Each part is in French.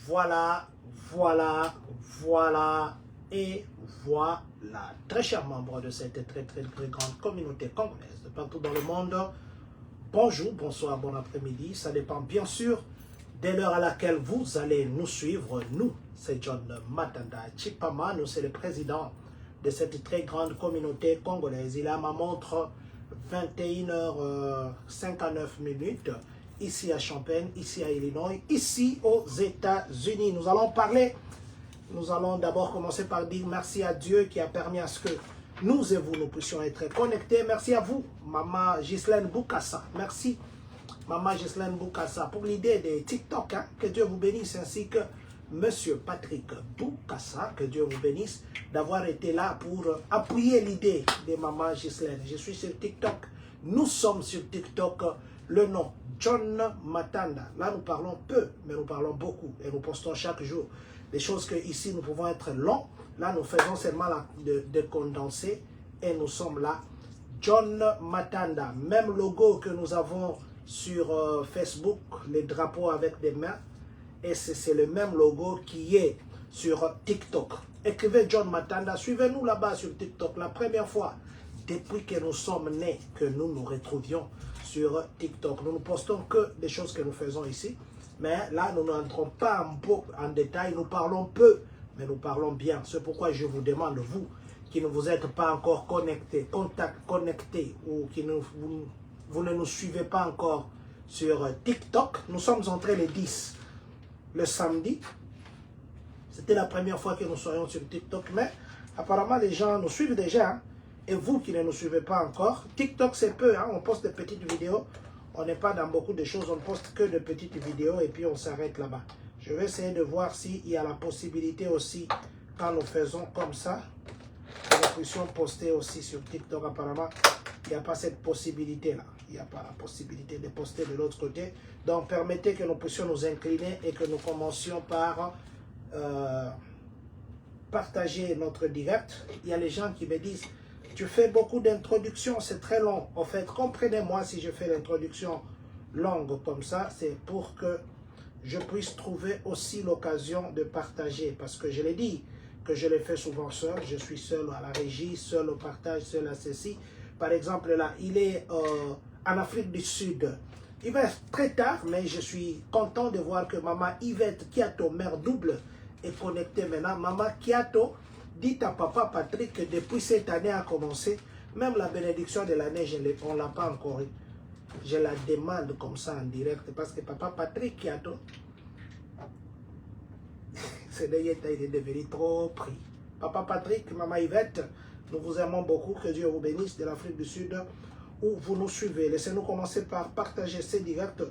Voilà, voilà, voilà et voilà. Très chers membres de cette très grande communauté congolaise de partout dans le monde, bonjour, bonsoir, bon après-midi. Ça dépend bien sûr de l'heure à laquelle vous allez nous suivre. Nous, c'est John Matanda Chipama, nous c'est le président de cette très grande communauté congolaise. Il a ma montre 21h59 ici à Champaign, ici à Illinois, ici aux États-Unis. Nous allons d'abord commencer par dire merci à Dieu qui a permis à ce que nous et vous, nous puissions être connectés. Merci à vous, Maman Ghislaine Boukassa. Merci, Maman Ghislaine Boukassa, pour l'idée des TikTok. Hein? Que Dieu vous bénisse, ainsi que Monsieur Patrick Boukassa. Que Dieu vous bénisse d'avoir été là pour appuyer l'idée de Maman Ghislaine. Je suis sur TikTok. Nous sommes sur TikTok. Le nom John Matanda. Là, nous parlons peu, mais nous parlons beaucoup. Et nous postons chaque jour des choses que ici, nous pouvons être longs. Là, nous faisons seulement de condenser. Et nous sommes là. John Matanda. Même logo que nous avons sur Facebook. Les drapeaux avec des mains. Et c'est le même logo qui est sur TikTok. Écrivez John Matanda. Suivez-nous là-bas sur TikTok. La première fois depuis que nous sommes nés, que nous nous retrouvions sur TikTok. Nous ne postons que des choses que nous faisons ici. Mais là, nous n'entrons pas en détail. Nous parlons peu, mais nous parlons bien. C'est pourquoi je vous demande, vous, qui ne vous êtes pas encore connectés, ou qui vous ne nous suivez pas encore sur TikTok. Nous sommes entrés le 10, le samedi. C'était la première fois que nous soyons sur TikTok. Mais apparemment, les gens nous suivent déjà. Hein. Et vous qui ne nous suivez pas encore, TikTok c'est peu, hein, on poste des petites vidéos, on n'est pas dans beaucoup de choses, on ne poste que de petites vidéos et puis on s'arrête là-bas. Je vais essayer de voir s'il y a la possibilité aussi, quand nous faisons comme ça, que nous puissions poster aussi sur TikTok. Apparemment, il n'y a pas cette possibilité-là. Il n'y a pas la possibilité de poster de l'autre côté. Donc, permettez que nous puissions nous incliner et que nous commencions par partager notre direct. Il y a les gens qui me disent... Tu fais beaucoup d'introductions, c'est très long. En fait, comprenez-moi si je fais l'introduction longue comme ça, c'est pour que je puisse trouver aussi l'occasion de partager. Parce que je l'ai dit, que je l'ai fait souvent seul. Je suis seul à la régie, seul au partage, seul à ceci. Par exemple, là, il est en Afrique du Sud. Il va être très tard, mais je suis content de voir que Maman Yvette Kiato, mère double, est connectée maintenant. Maman Kiato, dites à Papa Patrick que depuis cette année a commencé, même la bénédiction de l'année, on ne l'a pas encore eu. Je la demande comme ça en direct parce que Papa Patrick Kiato, ce dernier temps, il est devenu trop pris. Papa Patrick, Maman Yvette, nous vous aimons beaucoup. Que Dieu vous bénisse de l'Afrique du Sud où vous nous suivez. Laissez-nous commencer par partager ces directs.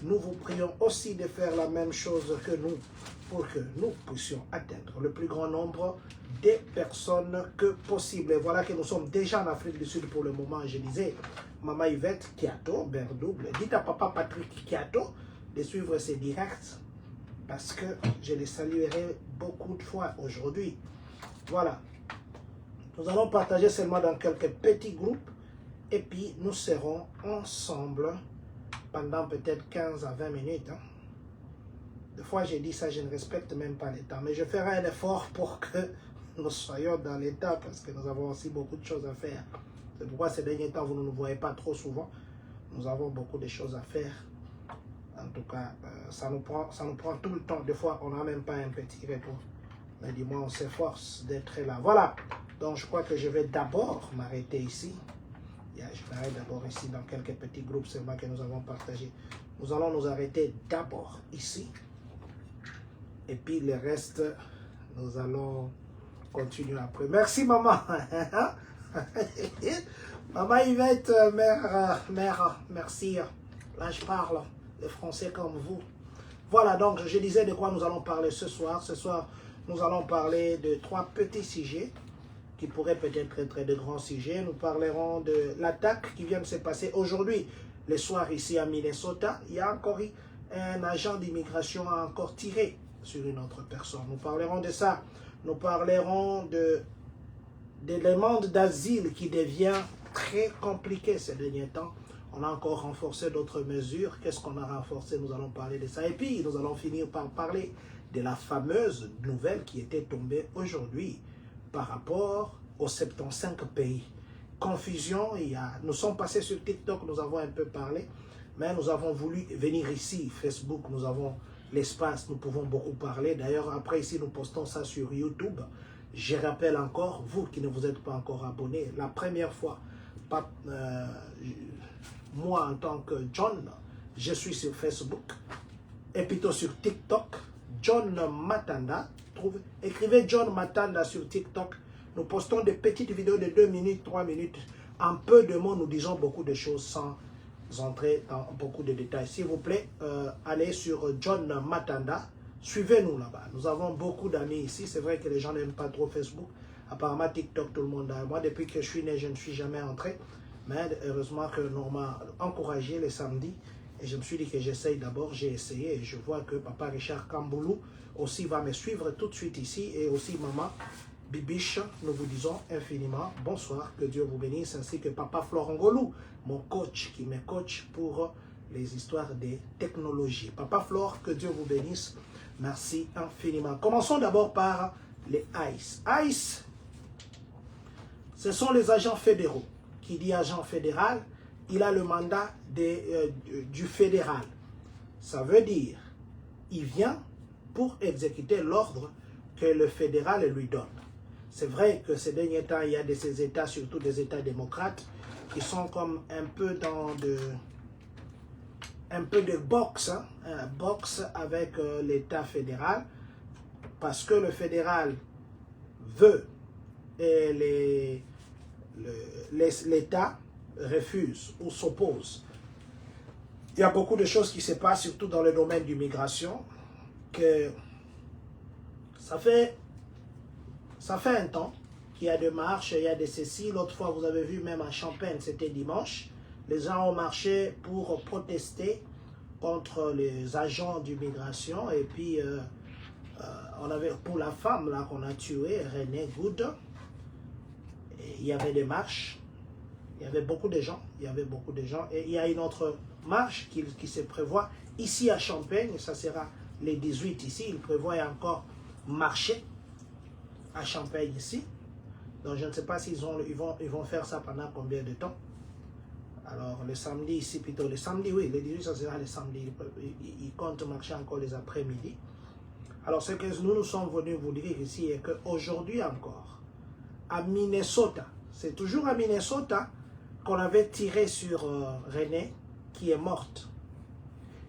Nous vous prions aussi de faire la même chose que nous pour que nous puissions atteindre le plus grand nombre de personnes que possible. Et voilà que nous sommes déjà en Afrique du Sud pour le moment. Je disais, Maman Yvette Kiato, mère double, dites à Papa Patrick Kiato de suivre ces directs parce que je les saluerai beaucoup de fois aujourd'hui. Voilà. Nous allons partager seulement dans quelques petits groupes et puis nous serons ensemble pendant peut-être 15 à 20 minutes. Hein. Des fois, j'ai dit ça, je ne respecte même pas les temps. Mais je ferai un effort pour que nous soyons dans les temps parce que nous avons aussi beaucoup de choses à faire. C'est pourquoi ces derniers temps, vous ne nous voyez pas trop souvent. Nous avons beaucoup de choses à faire. En tout cas, ça nous prend tout le temps. Des fois, on n'a même pas un petit retour. Mais du moins, on s'efforce d'être là. Voilà. Donc, je crois que je vais d'abord m'arrêter ici. Je m'arrête d'abord ici dans quelques petits groupes seulement que nous avons partagés. Nous allons nous arrêter d'abord ici. Et puis le reste, nous allons continuer après. Merci maman. Maman Yvette, mère, merci. Là je parle le français comme vous. Voilà, donc je disais de quoi nous allons parler ce soir. Ce soir, nous allons parler de 3 petits sujets qui pourraient peut-être être de grands sujets. Nous parlerons de l'attaque qui vient de se passer aujourd'hui, le soir ici à Minnesota. Il y a encore eu un agent d'immigration a encore tiré sur une autre personne. Nous parlerons de ça. Nous parlerons de demande d'asile qui devient très compliqué ces derniers temps. On a encore renforcé d'autres mesures. Qu'est-ce qu'on a renforcé? Nous allons parler de ça. Et puis, nous allons finir par parler de la fameuse nouvelle qui était tombée aujourd'hui par rapport aux 75 pays. Confusion, nous sommes passés sur TikTok, nous avons un peu parlé, mais nous avons voulu venir ici, Facebook, nous avons l'espace, nous pouvons beaucoup parler. D'ailleurs, après ici, nous postons ça sur YouTube. Je rappelle encore, vous qui ne vous êtes pas encore abonnés, la première fois, moi en tant que John, je suis sur Facebook, et plutôt sur TikTok, John Matanda. Écrivez John Matanda sur TikTok. Nous postons des petites vidéos de 2 minutes, 3 minutes. En peu de mots, nous disons beaucoup de choses sans entrer dans beaucoup de détails. S'il vous plaît, allez sur John Matanda. Suivez-nous là-bas. Nous avons beaucoup d'amis ici. C'est vrai que les gens n'aiment pas trop Facebook. Apparemment, TikTok, tout le monde a. Moi, depuis que je suis né, je ne suis jamais entré. Mais heureusement que nous m'a encouragé les samedis. Et je me suis dit que j'essaye d'abord. J'ai essayé et je vois que Papa Richard Kamboulou aussi va me suivre tout de suite ici. Et aussi Maman Bibiche, nous vous disons infiniment bonsoir, que Dieu vous bénisse, ainsi que Papa Florent Golou, mon coach qui me coach pour les histoires des technologies. Papa Flore, que Dieu vous bénisse, merci infiniment. Commençons d'abord par les ICE. ICE, ce sont les agents fédéraux. Qui dit agent fédéral, il a le mandat du fédéral. Ça veut dire, il vient pour exécuter l'ordre que le fédéral lui donne. C'est vrai que ces derniers temps, il y a de ces États, surtout des États démocrates, qui sont comme un peu dans de boxe, hein, boxe avec l'État fédéral, parce que le fédéral veut et l'État refuse ou s'oppose. Il y a beaucoup de choses qui se passent, surtout dans le domaine de l'immigration, que ça fait un temps qu'il y a des marches, il y a des ceci. L'autre fois, vous avez vu, même à Champagne, c'était dimanche. Les gens ont marché pour protester contre les agents d'immigration. Et puis, on avait pour la femme là qu'on a tuée, René Good, il y avait des marches. Il y avait beaucoup de gens. Et il y a une autre marche qui se prévoit ici à Champagne. Ça sera les 18 ici. Il prévoit encore marcher à Champagne ici. Donc je ne sais pas s'ils vont faire ça pendant combien de temps. Alors le samedi ici plutôt, le samedi oui, les 18 ça sera le samedi. Ils comptent marcher encore les après-midi. Alors ce que nous sommes venus vous dire ici est qu'aujourd'hui encore, à Minnesota, c'est toujours à Minnesota qu'on avait tiré sur René qui est morte.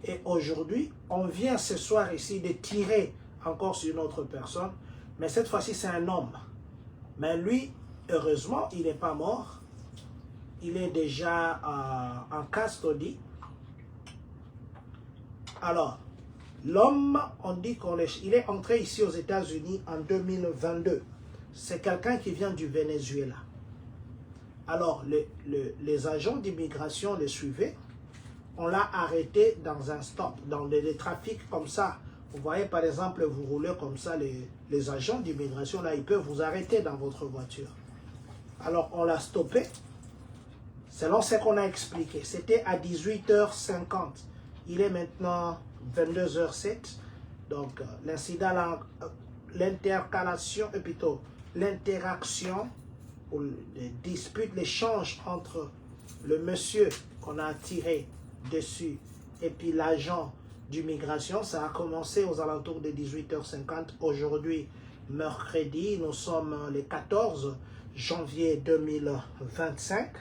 Et aujourd'hui, on vient ce soir ici de tirer encore sur une autre personne. Mais cette fois-ci, c'est un homme. Mais lui, heureusement, il n'est pas mort. Il est déjà en custody. Alors, l'homme, on dit qu'il est entré ici aux États-Unis en 2022. C'est quelqu'un qui vient du Venezuela. Alors, les agents d'immigration le suivaient. On l'a arrêté dans un stop, dans des trafics comme ça. Vous voyez, par exemple, vous roulez comme ça, les agents d'immigration, là, ils peuvent vous arrêter dans votre voiture. Alors, on l'a stoppé, selon ce qu'on a expliqué. C'était à 18h50. Il est maintenant 22h07. Donc, l'incident, l'intercalation, et plutôt l'interaction, ou les disputes, l'échange entre le monsieur qu'on a tiré dessus et puis l'agent d'immigration, ça a commencé aux alentours de 18h50. Aujourd'hui, mercredi, nous sommes le 14 janvier 2025.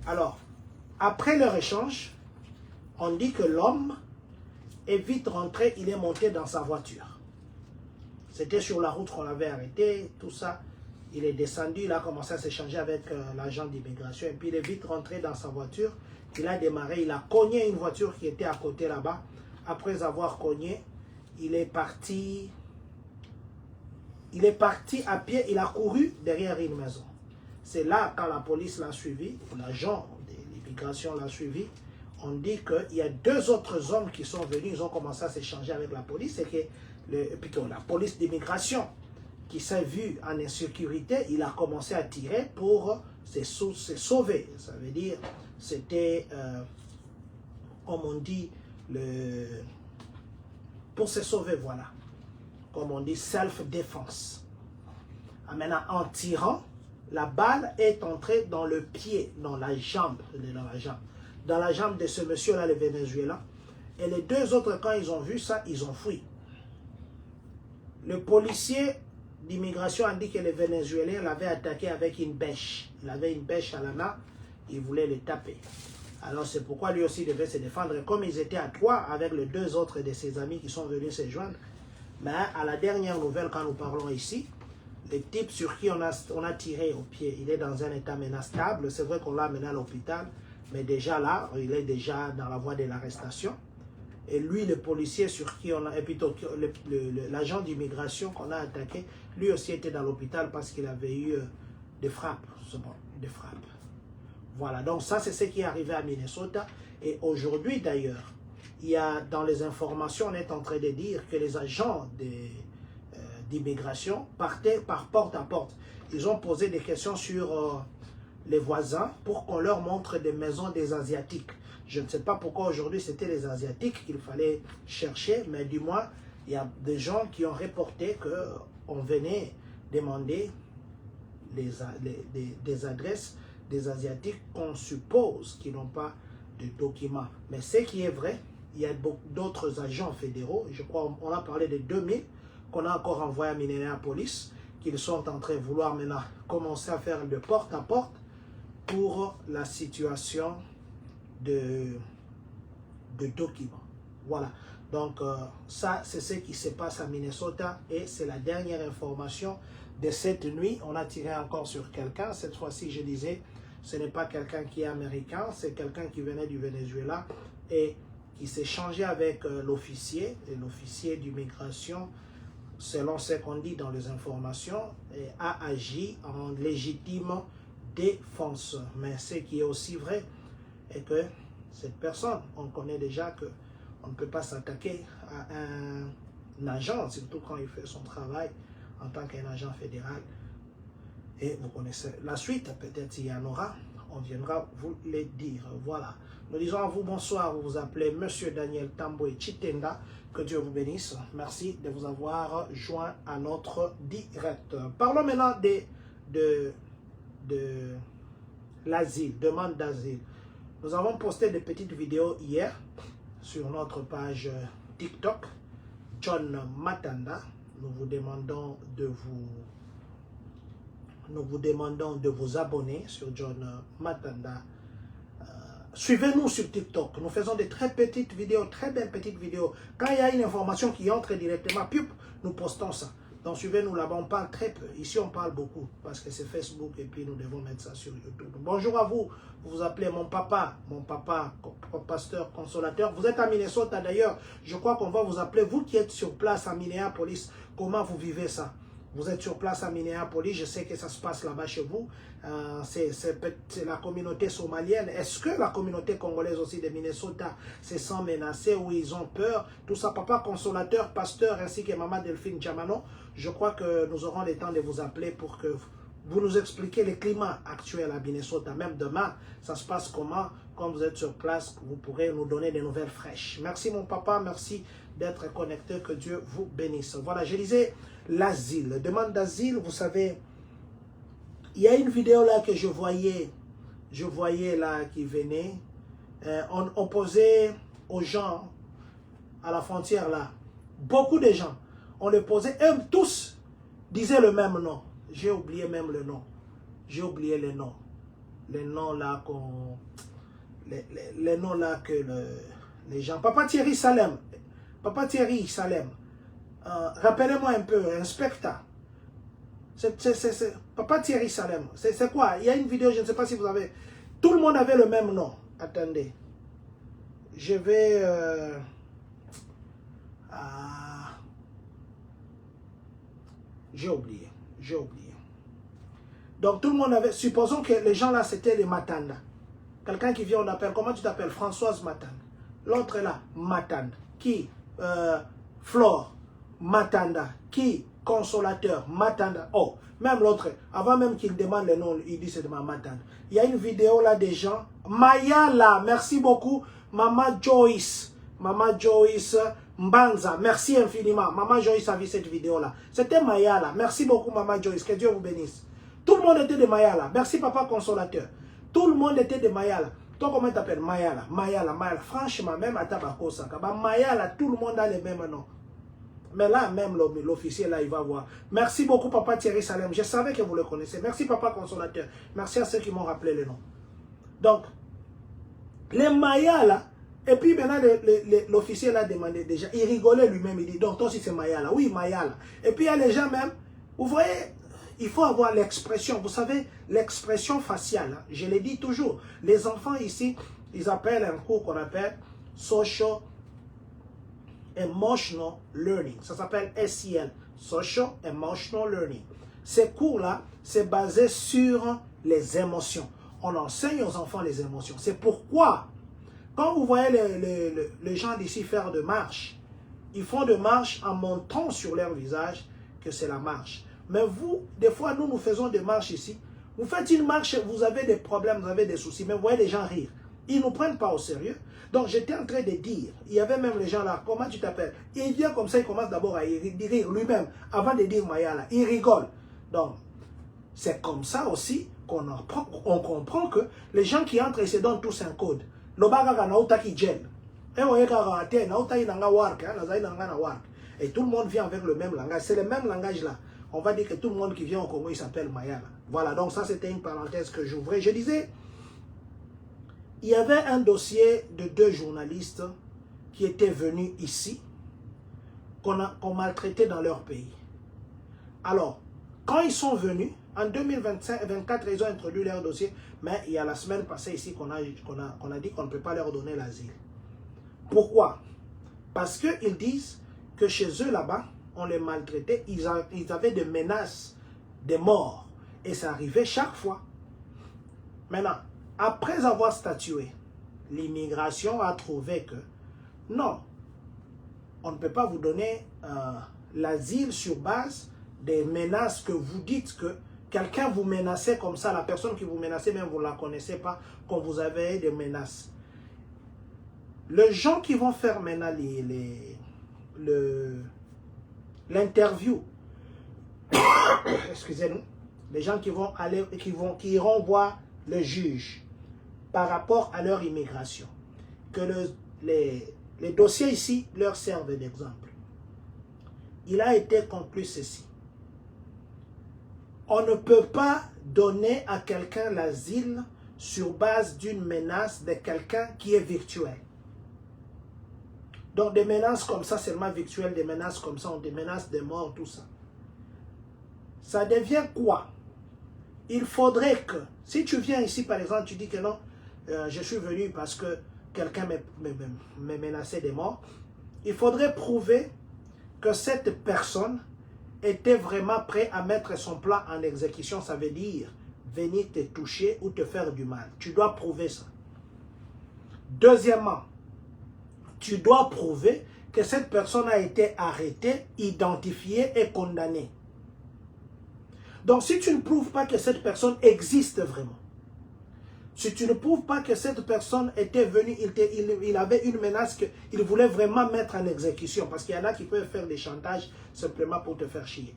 Alors, après leur échange, on dit que l'homme est vite rentré, il est monté dans sa voiture. C'était sur la route qu'on l'avait arrêté, tout ça. Il est descendu, il a commencé à s'échanger avec l'agent d'immigration et puis il est vite rentré dans sa voiture. Il a démarré, il a cogné une voiture qui était à côté là-bas. Après avoir cogné, il est parti à pied, il a couru derrière une maison. C'est là, quand la police l'a suivi, l'agent de l'immigration l'a suivi, on dit qu'il y a 2 autres hommes qui sont venus, ils ont commencé à s'échanger avec la police, et que plutôt la police d'immigration qui s'est vue en insécurité, il a commencé à tirer pour se sauver. Ça veut dire, c'était, comme on dit, pour se sauver, voilà. comme on dit, self-défense. Maintenant, en tirant, la balle est entrée dans le pied, dans la jambe de ce monsieur-là, le Vénézuélien. Et les deux autres, quand ils ont vu ça, ils ont fui. Le policier d'immigration a dit que le Vénézuélien l'avait attaqué avec une bêche. Il avait une bêche à la main, il voulait le taper. Alors c'est pourquoi lui aussi devait se défendre. Et comme ils étaient à trois avec les deux autres de ses amis qui sont venus se joindre, mais à la dernière nouvelle, quand nous parlons ici, le type sur qui on a tiré au pied, il est dans un état maintenant stable. C'est vrai qu'on l'a amené à l'hôpital, mais déjà là, il est déjà dans la voie de l'arrestation. Et lui, le policier sur qui on a, et plutôt l'agent d'immigration qu'on a attaqué, lui aussi était dans l'hôpital parce qu'il avait eu des frappes. Des frappes. Voilà, donc ça c'est ce qui est arrivé à Minnesota. Et aujourd'hui d'ailleurs, il y a dans les informations, on est en train de dire que les agents d'immigration partaient par porte à porte. Ils ont posé des questions sur les voisins pour qu'on leur montre des maisons des Asiatiques. Je ne sais pas pourquoi aujourd'hui c'était les Asiatiques qu'il fallait chercher, mais du moins, il y a des gens qui ont reporté qu'on venait demander des adresses des Asiatiques qu'on suppose qu'ils n'ont pas de documents. Mais ce qui est vrai, il y a d'autres agents fédéraux, je crois on a parlé de 2000 qu'on a encore envoyé à Minneapolis, qu'ils sont en train de vouloir maintenant commencer à faire de porte à porte pour la situation de documents. Voilà. Donc, ça, c'est ce qui se passe à Minnesota et c'est la dernière information de cette nuit. On a tiré encore sur quelqu'un. Cette fois-ci, je disais, ce n'est pas quelqu'un qui est américain, c'est quelqu'un qui venait du Venezuela et qui s'est changé avec l'officier. Et l'officier d'immigration, selon ce qu'on dit dans les informations, a agi en légitime défense. Mais ce qui est aussi vrai est que cette personne, on connaît déjà qu'on ne peut pas s'attaquer à un agent, surtout quand il fait son travail en tant qu'un agent fédéral. Et vous connaissez la suite, peut-être il y en aura, on viendra vous le dire. Voilà. Nous disons à vous bonsoir, vous vous appelez Monsieur Daniel Tamboué Chitenda, que Dieu vous bénisse. Merci de vous avoir joint à notre direct. Parlons maintenant de l'asile, demande d'asile. Nous avons posté des petites vidéos hier sur notre page TikTok, John Matanda. Nous vous demandons de vous abonner sur John Matanda. Suivez-nous sur TikTok. Nous faisons des très petites vidéos, très belles petites vidéos. Quand il y a une information qui entre directement, nous postons ça. Donc suivez-nous là-bas, on parle très peu. Ici, on parle beaucoup parce que c'est Facebook et puis nous devons mettre ça sur YouTube. Bonjour à vous. Vous vous appelez mon papa, pasteur consolateur. Vous êtes à Minnesota d'ailleurs. Je crois qu'on va vous appeler, vous qui êtes sur place à Minneapolis. Comment vous vivez ça? Vous êtes sur place à Minneapolis, je sais que ça se passe là-bas chez vous. C'est la communauté somalienne. Est-ce que la communauté congolaise aussi de Minnesota se sent menacée ou ils ont peur? Tout ça, papa consolateur, pasteur ainsi que maman Delphine Chamano. Je crois que nous aurons le temps de vous appeler pour que vous nous expliquiez le climat actuel à Minnesota. Même demain, ça se passe comment? Quand vous êtes sur place, vous pourrez nous donner des nouvelles fraîches. Merci mon papa, merci d'être connecté, que Dieu vous bénisse. Voilà, je disais l'asile, demande d'asile, vous savez, il y a une vidéo là que je voyais là qui venait, on posait aux gens à la frontière là, beaucoup de gens, on les posait, et tous disaient le même nom. J'ai oublié même le nom. J'ai oublié les noms. Les noms là qu'on... Les noms là que les gens... Papa Thierry Salem. Rappelez-moi un peu, inspecteur. Papa Thierry Salem. C'est quoi? Il y a une vidéo, je ne sais pas si vous avez... Tout le monde avait le même nom. Attendez. Je vais... J'ai oublié. Donc tout le monde avait... Supposons que les gens là, c'était les Matanda. Quelqu'un qui vient, on appelle... Comment tu t'appelles? Françoise Matanda. L'autre là, Matanda. Qui? Flore Matanda. Qui? Consolateur Matanda. Oh, même l'autre, avant même qu'il demande le nom, il dit c'est de ma Matanda. Il y a une vidéo là des gens. Maya là, merci beaucoup. Maman Joyce. Maman Joyce, Mbanza, merci infiniment. Maman Joyce a vu cette vidéo-là. C'était Mayala. Merci beaucoup, Maman Joyce. Que Dieu vous bénisse. Tout le monde était de Mayala. Merci, Papa Consolateur. Tout le monde était de Mayala. Toi, comment tu t'appelles? Mayala. Mayala. Franchement, même à Tabakosa. Mayala, tout le monde a les mêmes noms. Mais là, même l'officier, là, il va voir. Merci beaucoup, Papa Thierry Salem. Je savais que vous le connaissez. Merci, Papa Consolateur. Merci à ceux qui m'ont rappelé les noms. Donc, les Mayala, et puis maintenant, l'officier l'a demandé déjà. Il rigolait lui-même. Il dit, donc, toi aussi, c'est Mayala. Oui, Mayala. Et puis, il y a les gens même, vous voyez, il faut avoir l'expression. Vous savez, l'expression faciale. Hein, je l'ai dit toujours. Les enfants ici, ils appellent un cours qu'on appelle Social Emotional Learning. Ça s'appelle SEL, Social Emotional Learning. Ces cours-là, c'est basé sur les émotions. On enseigne aux enfants les émotions. C'est pourquoi, quand vous voyez les gens d'ici faire de marche, ils font de marche en montrant sur leur visage que c'est la marche. Mais vous, des fois, nous faisons des marches ici. Vous faites une marche, vous avez des problèmes, vous avez des soucis, mais vous voyez les gens rire. Ils ne nous prennent pas au sérieux. Donc, j'étais en train de dire, il y avait même les gens là, comment tu t'appelles? Il vient comme ça, il commence d'abord à rire lui-même, avant de dire Mayala. Il rigole. Donc, c'est comme ça aussi qu'on comprend que les gens qui entrent, ils se donnent tous un code. Et tout le monde vient avec le même langage. C'est le même langage là. On va dire que tout le monde qui vient au Congo, il s'appelle Mayala. Voilà, donc ça c'était une parenthèse que j'ouvrais. Je disais, il y avait un dossier de 2 journalistes qui étaient venus ici, qu'on maltraitait dans leur pays. Alors, quand ils sont venus, en 2024, ils ont introduit leur dossier, mais il y a la semaine passée ici qu'on a dit qu'on ne peut pas leur donner l'asile. Pourquoi? Parce qu'ils disent que chez eux là-bas, on les maltraitait, ils avaient des menaces de mort. Et ça arrivait chaque fois. Maintenant, après avoir statué, l'immigration a trouvé que non, on ne peut pas vous donner l'asile sur base des menaces que vous dites que quelqu'un vous menaçait comme ça, la personne qui vous menaçait, même vous ne la connaissez pas, qu'on vous avait des menaces. Les gens qui vont faire maintenant l'interview, excusez-nous, les gens qui vont aller, qui iront voir le juge par rapport à leur immigration, que les dossiers ici leur servent d'exemple. Il a été conclu ceci. On ne peut pas donner à quelqu'un l'asile sur base d'une menace de quelqu'un qui est virtuel. Donc des menaces comme ça, seulement virtuelles, des menaces comme ça, des menaces de mort, tout ça. Ça devient quoi? Il faudrait que, si tu viens ici par exemple, tu dis que non, je suis venu parce que quelqu'un me menaçait de mort, il faudrait prouver que cette personne était vraiment prêt à mettre son plan en exécution. Ça veut dire venir te toucher ou te faire du mal. Tu dois prouver ça. Deuxièmement, tu dois prouver que cette personne a été arrêtée, identifiée et condamnée. Donc si tu ne prouves pas que cette personne existe vraiment, si tu ne prouves pas que cette personne était venue, il avait une menace qu'il voulait vraiment mettre en exécution, parce qu'il y en a qui peuvent faire des chantages simplement pour te faire chier.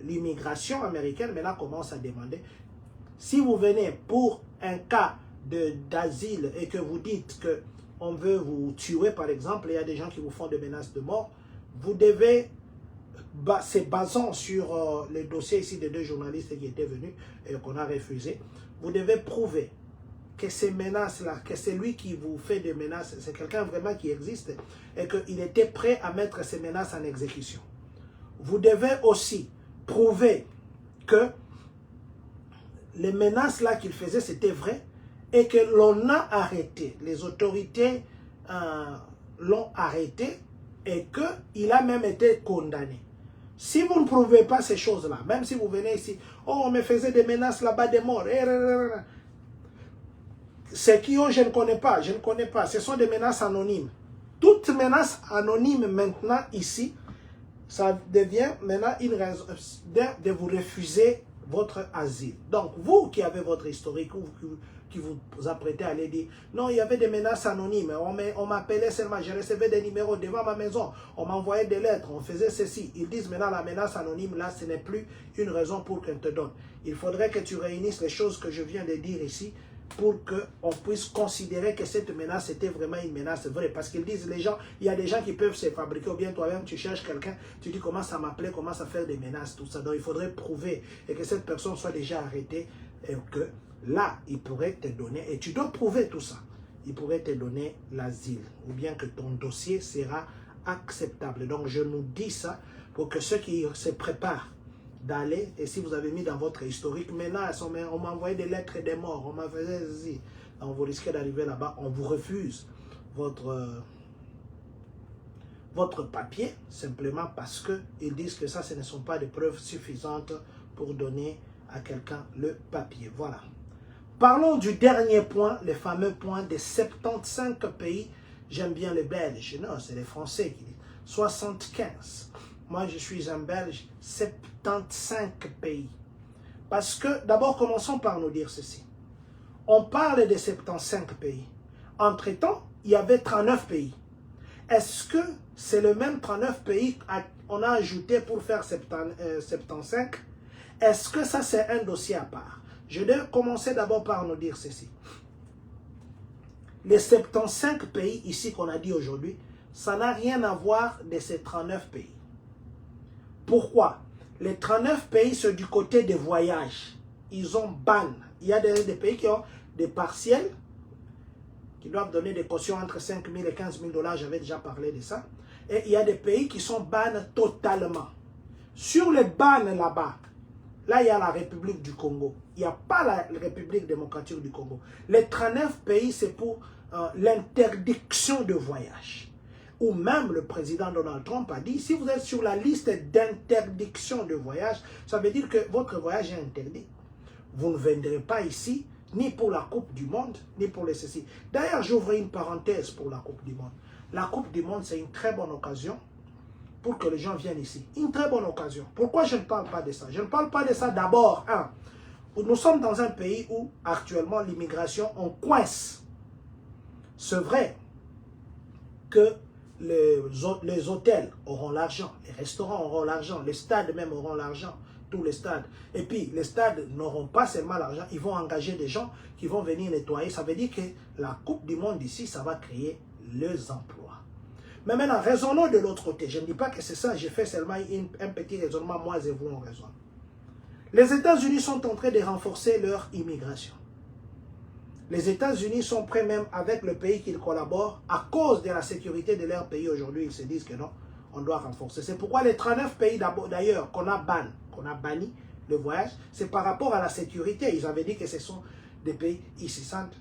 L'immigration américaine maintenant commence à demander, si vous venez pour un cas d'asile et que vous dites qu'on veut vous tuer par exemple, il y a des gens qui vous font des menaces de mort, vous devez, c'est basant sur le dossier ici de 2 journalistes qui étaient venus et qu'on a refusé, vous devez prouver que ces menaces-là, que c'est lui qui vous fait des menaces, c'est quelqu'un vraiment qui existe et qu'il était prêt à mettre ces menaces en exécution. Vous devez aussi prouver que les menaces-là qu'il faisait, c'était vrai et que l'on a arrêté, les autorités l'ont arrêté et qu'il a même été condamné. Si vous ne prouvez pas ces choses-là, même si vous venez ici, oh, on me faisait des menaces là-bas de mort. C'est qui, oh, je ne connais pas, ce sont des menaces anonymes. Toute menace anonyme maintenant ici, ça devient maintenant une raison de vous refuser votre asile. Donc, vous qui avez votre historique, qui vous apprêtez à aller dire, non, il y avait des menaces anonymes, on m'appelait seulement, je recevais des numéros devant ma maison, on m'envoyait des lettres, on faisait ceci. Ils disent maintenant la menace anonyme, là, ce n'est plus une raison pour qu'on te donne. Il faudrait que tu réunisses les choses que je viens de dire ici pour qu'on puisse considérer que cette menace était vraiment une menace vraie. Parce qu'ils disent, les gens, il y a des gens qui peuvent se fabriquer, ou bien toi-même, tu cherches quelqu'un, tu dis, commence à m'appeler, commence à faire des menaces, tout ça. Donc, il faudrait prouver et que cette personne soit déjà arrêtée et que là, il pourrait te donner, et tu dois prouver tout ça, il pourrait te donner l'asile, ou bien que ton dossier sera acceptable. Donc, je nous dis ça pour que ceux qui se préparent d'aller, et si vous avez mis dans votre historique, menace, on m'a envoyé des lettres et des morts, on m'a fait ceci, donc vous risquez d'arriver là-bas, on vous refuse votre papier, simplement parce qu'ils disent que ça, ce ne sont pas des preuves suffisantes pour donner à quelqu'un le papier. Voilà. Parlons du dernier point, le fameux point des 75 pays. J'aime bien les Belges. Non, c'est les Français qui disent 75. Moi, je suis un Belge, 75 pays. Parce que, d'abord, commençons par nous dire ceci. On parle de 75 pays. Entre-temps, il y avait 39 pays. Est-ce que c'est le même 39 pays qu'on a ajouté pour faire 75? Est-ce que ça, c'est un dossier à part? Je vais commencer d'abord par nous dire ceci. Les 75 pays ici qu'on a dit aujourd'hui, ça n'a rien à voir de ces 39 pays. Pourquoi? Les 39 pays, c'est du côté des voyages. Ils ont ban. Il y a des pays qui ont des partiels, qui doivent donner des cautions entre 5 000 et 15 000 $. J'avais déjà parlé de ça. Et il y a des pays qui sont ban totalement. Sur les bans là-bas, là, il y a la République du Congo. Il n'y a pas la République démocratique du Congo. Les 39 pays, c'est pour l'interdiction de voyage. Ou même le président Donald Trump a dit, si vous êtes sur la liste d'interdiction de voyage, ça veut dire que votre voyage est interdit. Vous ne viendrez pas ici, ni pour la Coupe du Monde, ni pour les ceci. D'ailleurs, j'ouvre une parenthèse pour la Coupe du Monde. La Coupe du Monde, c'est une très bonne occasion pour que les gens viennent ici. Une très bonne occasion. Pourquoi je ne parle pas de ça? Je ne parle pas de ça d'abord. Nous sommes dans un pays où actuellement l'immigration, on coince. C'est vrai que les hôtels auront l'argent, les restaurants auront l'argent, les stades même auront l'argent, tous les stades. Et puis les stades n'auront pas seulement l'argent, ils vont engager des gens qui vont venir nettoyer. Ça veut dire que la Coupe du Monde ici, ça va créer les emplois. Mais maintenant, raisonnons de l'autre côté. Je ne dis pas que c'est ça, j'ai fait seulement un petit raisonnement, moi et vous, on raisonne. Les États-Unis sont en train de renforcer leur immigration. Les États-Unis sont prêts même avec le pays qu'ils collaborent à cause de la sécurité de leur pays. Aujourd'hui, ils se disent que non, on doit renforcer. C'est pourquoi les 39 pays d'ailleurs qu'on a banni le voyage, c'est par rapport à la sécurité. Ils avaient dit que ce sont des pays, ils se sentent...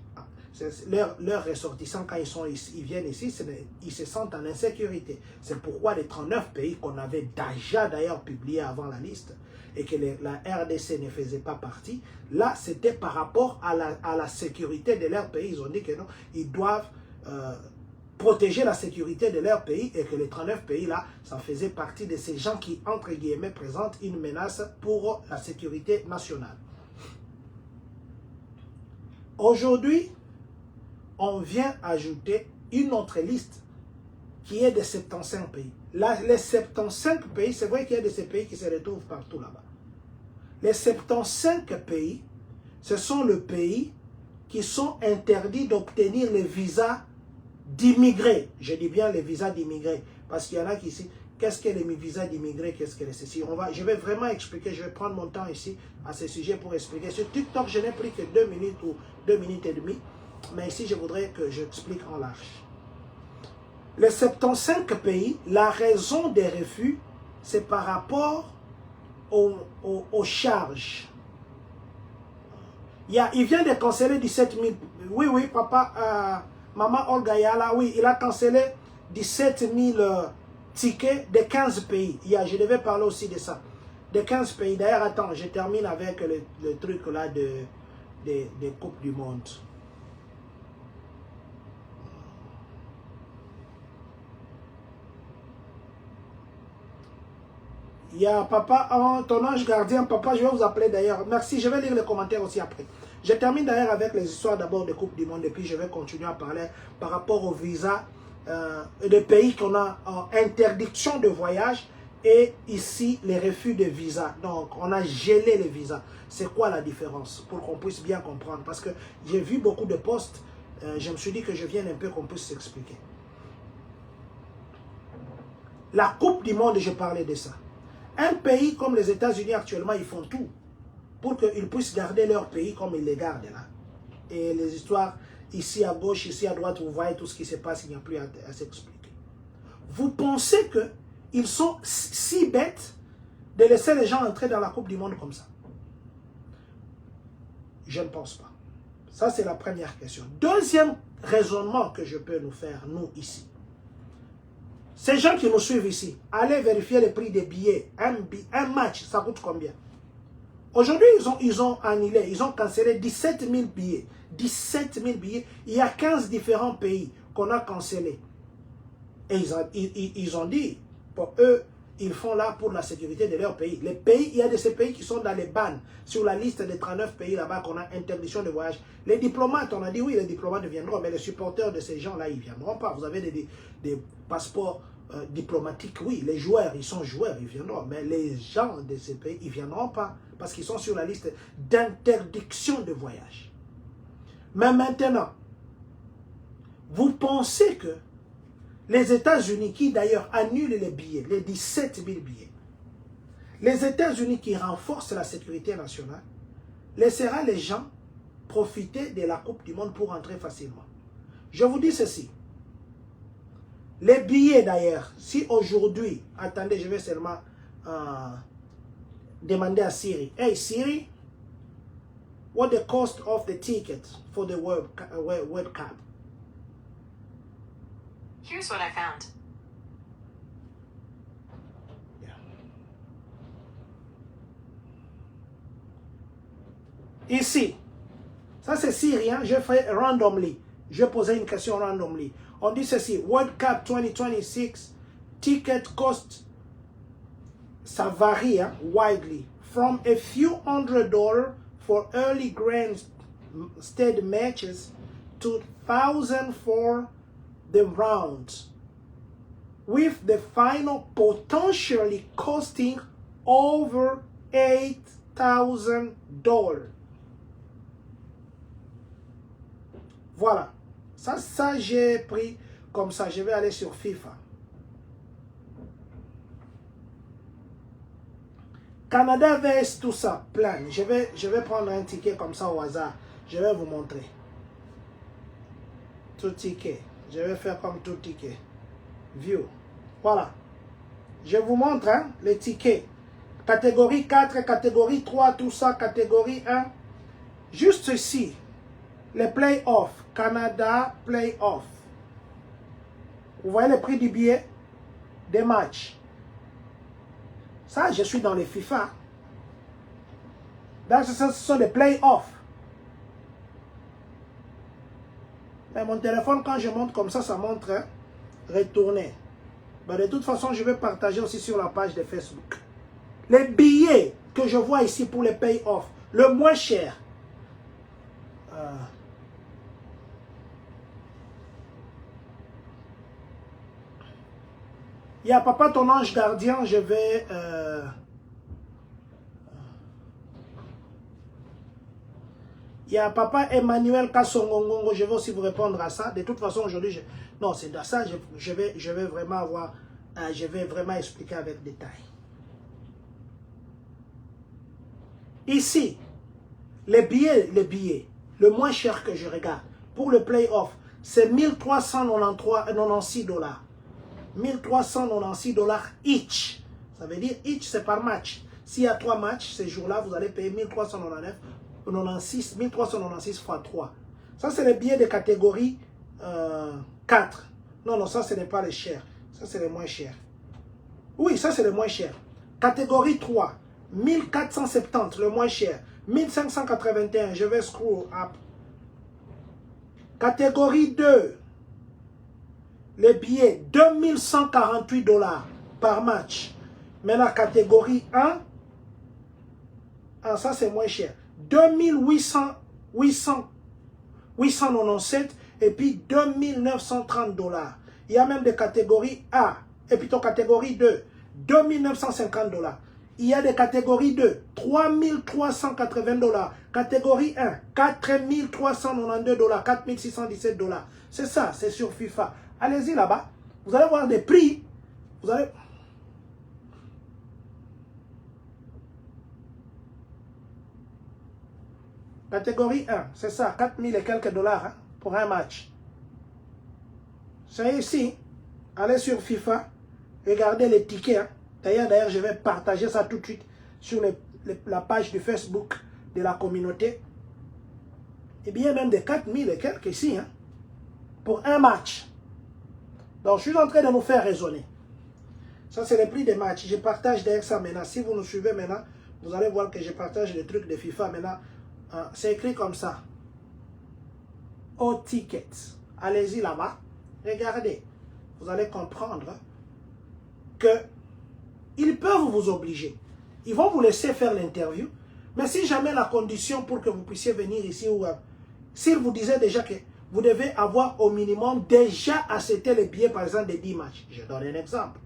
Leurs ressortissants, quand ils viennent ici, ils se sentent en insécurité. C'est pourquoi les 39 pays qu'on avait déjà d'ailleurs publié avant la liste et que la RDC ne faisait pas partie, là c'était par rapport à la sécurité de leur pays. Ils ont dit que non, ils doivent protéger la sécurité de leur pays et que les 39 pays là, ça faisait partie de ces gens qui, entre guillemets, présentent une menace pour la sécurité nationale. Aujourd'hui, on vient ajouter une autre liste qui est de 75 pays. Là, les 75 pays, c'est vrai qu'il y a de ces pays qui se retrouvent partout là-bas. Les 75 pays, ce sont les pays qui sont interdits d'obtenir les visas d'immigrés. Je dis bien les visas d'immigrés, parce qu'il y en a qui ici, qu'est-ce que les visas d'immigrés, qu'est-ce que c'est ceci. Je vais vraiment expliquer, je vais prendre mon temps ici à ce sujet pour expliquer. Sur TikTok, je n'ai pris que 2 minutes ou 2 minutes et demie. Mais ici, je voudrais que j'explique en large. Les 75 pays, la raison des refus, c'est par rapport aux charges. Il vient de canceller 17 000. Oui, papa, maman Olga Yala, oui, il a cancellé 17 000 tickets de 15 pays. Je devais parler aussi de ça. De 15 pays. D'ailleurs, attends, je termine avec le truc là des Coupes du Monde. Il y a papa, ton ange gardien, papa, je vais vous appeler d'ailleurs. Merci, je vais lire les commentaires aussi après. Je termine d'ailleurs avec les histoires d'abord de Coupe du Monde et puis je vais continuer à parler par rapport au visa des pays qu'on a en interdiction de voyage et ici les refus de visa. Donc on a gelé les visas. C'est quoi la différence pour qu'on puisse bien comprendre? Parce que j'ai vu beaucoup de posts, je me suis dit que je vienne un peu qu'on puisse s'expliquer. La Coupe du Monde, je parlais de ça. Un pays comme les États-Unis actuellement, ils font tout pour qu'ils puissent garder leur pays comme ils les gardent là. Et les histoires ici à gauche, ici à droite, vous voyez tout ce qui se passe, il n'y a plus à s'expliquer. Vous pensez qu'ils sont si bêtes de laisser les gens entrer dans la Coupe du Monde comme ça? Je ne pense pas. Ça, c'est la première question. Deuxième raisonnement que je peux nous faire, nous, ici. Ces gens qui nous suivent ici, allez vérifier le prix des billets. Un match, ça coûte combien? Aujourd'hui, ils ont annulé, ils ont cancellé 17 000 billets. 17 000 billets. Il y a 15 différents pays qu'on a cancellés. Et ils ont dit, pour eux, ils font là pour la sécurité de leur pays. Les pays, il y a de ces pays qui sont dans les bannes, sur la liste des 39 pays là-bas qu'on a interdiction de voyage. Les diplomates, on a dit oui, les diplomates viendront, mais les supporters de ces gens-là, ils ne viendront pas. Vous avez des passeports diplomatiques, oui, les joueurs, ils sont joueurs, ils viendront, mais les gens de ces pays, ils ne viendront pas, parce qu'ils sont sur la liste d'interdiction de voyage. Mais maintenant, vous pensez que les États-Unis, qui d'ailleurs annulent les billets, les 17 000 billets, les États-Unis qui renforcent la sécurité nationale, laissera les gens profiter de la Coupe du Monde pour entrer facilement. Je vous dis ceci. Les billets d'ailleurs, si aujourd'hui, attendez, je vais seulement demander à Siri. Hey Siri, what the cost of the ticket for the World Cup? Here's what I found. Yeah. Ici, ça c'est Siri, hein? Je fais randomly. Je posais une question randomly. On dit ceci, World Cup 2026, ticket cost, ça varie, hein, widely, from a few $100 for early grandstand matches to $1,000 for the rounds, with the final potentially costing over $8,000. Voilà. Ça j'ai pris comme ça. Je vais aller sur FIFA. Canada vs tout ça, plein. Je vais prendre un ticket comme ça au hasard. Je vais vous montrer. Tout ticket. Je vais faire comme tout ticket. View. Voilà. Je vous montre hein, les tickets. Catégorie 4, catégorie 3, tout ça, catégorie 1. Juste ici. Les playoffs. Canada playoff. Vous voyez le prix du billet des matchs. Ça, je suis dans les FIFA. Là, ce sont des playoffs. Mais mon téléphone, quand je monte comme ça montre hein, retourner. Ben, de toute façon, je vais partager aussi sur la page de Facebook. Les billets que je vois ici pour les playoffs, le moins cher. Il y a Papa ton ange gardien, je vais... Il y a Papa Emmanuel Kassongongo, je vais aussi vous répondre à ça. De toute façon, aujourd'hui, non, c'est dans ça, je vais vraiment avoir... je vais vraiment expliquer avec détail. Ici, les billets, le moins cher que je regarde, pour le playoff, c'est 1396 $. 1396 $. Each. Ça veut dire each, c'est par match. S'il y a 3 matchs, ces jours-là, vous allez payer 1396 x 3. Ça, c'est les billets de catégorie 4. Non, ça, ce n'est pas les chers. Ça, c'est les moins chers. Oui, ça, c'est les moins chers. Catégorie 3, 1470, le moins cher. 1581, je vais scroll up. Catégorie 2, les billets, 2148 $ par match. Maintenant, catégorie 1, ça c'est moins cher. 2800 897 et puis 2930 $. Il y a même des catégories A et plutôt catégorie 2, 2950 $. Il y a des catégories 2, 3380 $. Catégorie 1, 4392 $, 4617 $. C'est ça, c'est sur FIFA. Allez-y là-bas. Vous allez voir des prix. Vous allez... Catégorie 1, c'est ça, 4000 et quelques dollars hein, pour un match. C'est ici. Allez sur FIFA, regardez les tickets. Hein. D'ailleurs, je vais partager ça tout de suite sur la page du Facebook de la communauté. Et bien, même des 4000 et quelques ici, hein, pour un match. Donc, je suis en train de nous faire raisonner. Ça, c'est le prix des matchs. Je partage d'ailleurs ça maintenant. Si vous nous suivez maintenant, vous allez voir que je partage les trucs de FIFA maintenant. C'est écrit comme ça. Au ticket. Allez-y là-bas. Regardez. Vous allez comprendre que ils peuvent vous obliger. Ils vont vous laisser faire l'interview. Mais si jamais la condition pour que vous puissiez venir ici, ou s'ils vous disaient déjà que vous devez avoir au minimum déjà acheté les billets, par exemple, des 10 matchs. Je donne un exemple.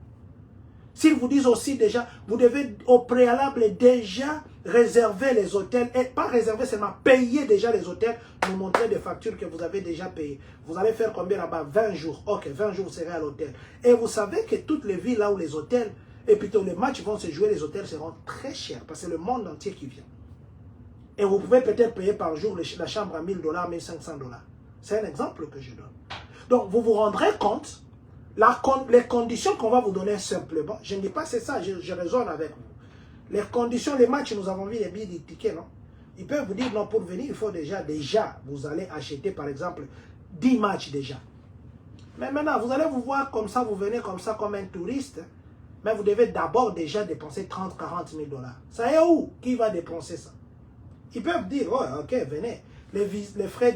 S'ils vous disent aussi déjà, vous devez au préalable déjà réserver les hôtels, et pas réserver seulement, payer déjà les hôtels, nous montrer des factures que vous avez déjà payées. Vous allez faire combien là-bas? 20 jours. Ok, 20 jours, vous serez à l'hôtel. Et vous savez que toutes les villes là où les hôtels, et plutôt les matchs vont se jouer, les hôtels seront très chers, parce que c'est le monde entier qui vient. Et vous pouvez peut-être payer par jour la chambre à 1000 $, 1500 $. C'est un exemple que je donne. Donc, vous vous rendrez compte, les conditions qu'on va vous donner simplement, je ne dis pas c'est ça, je raisonne avec vous. Les conditions, les matchs, nous avons vu les billets des tickets, non? Ils peuvent vous dire, non, pour venir, il faut déjà, vous allez acheter, par exemple, 10 matchs déjà. Mais maintenant, vous allez vous voir comme ça, vous venez comme ça, comme un touriste, mais vous devez d'abord déjà dépenser 30, 40 000 $. Ça est où? Qui va dépenser ça? Ils peuvent dire, oh, ok, venez. Les frais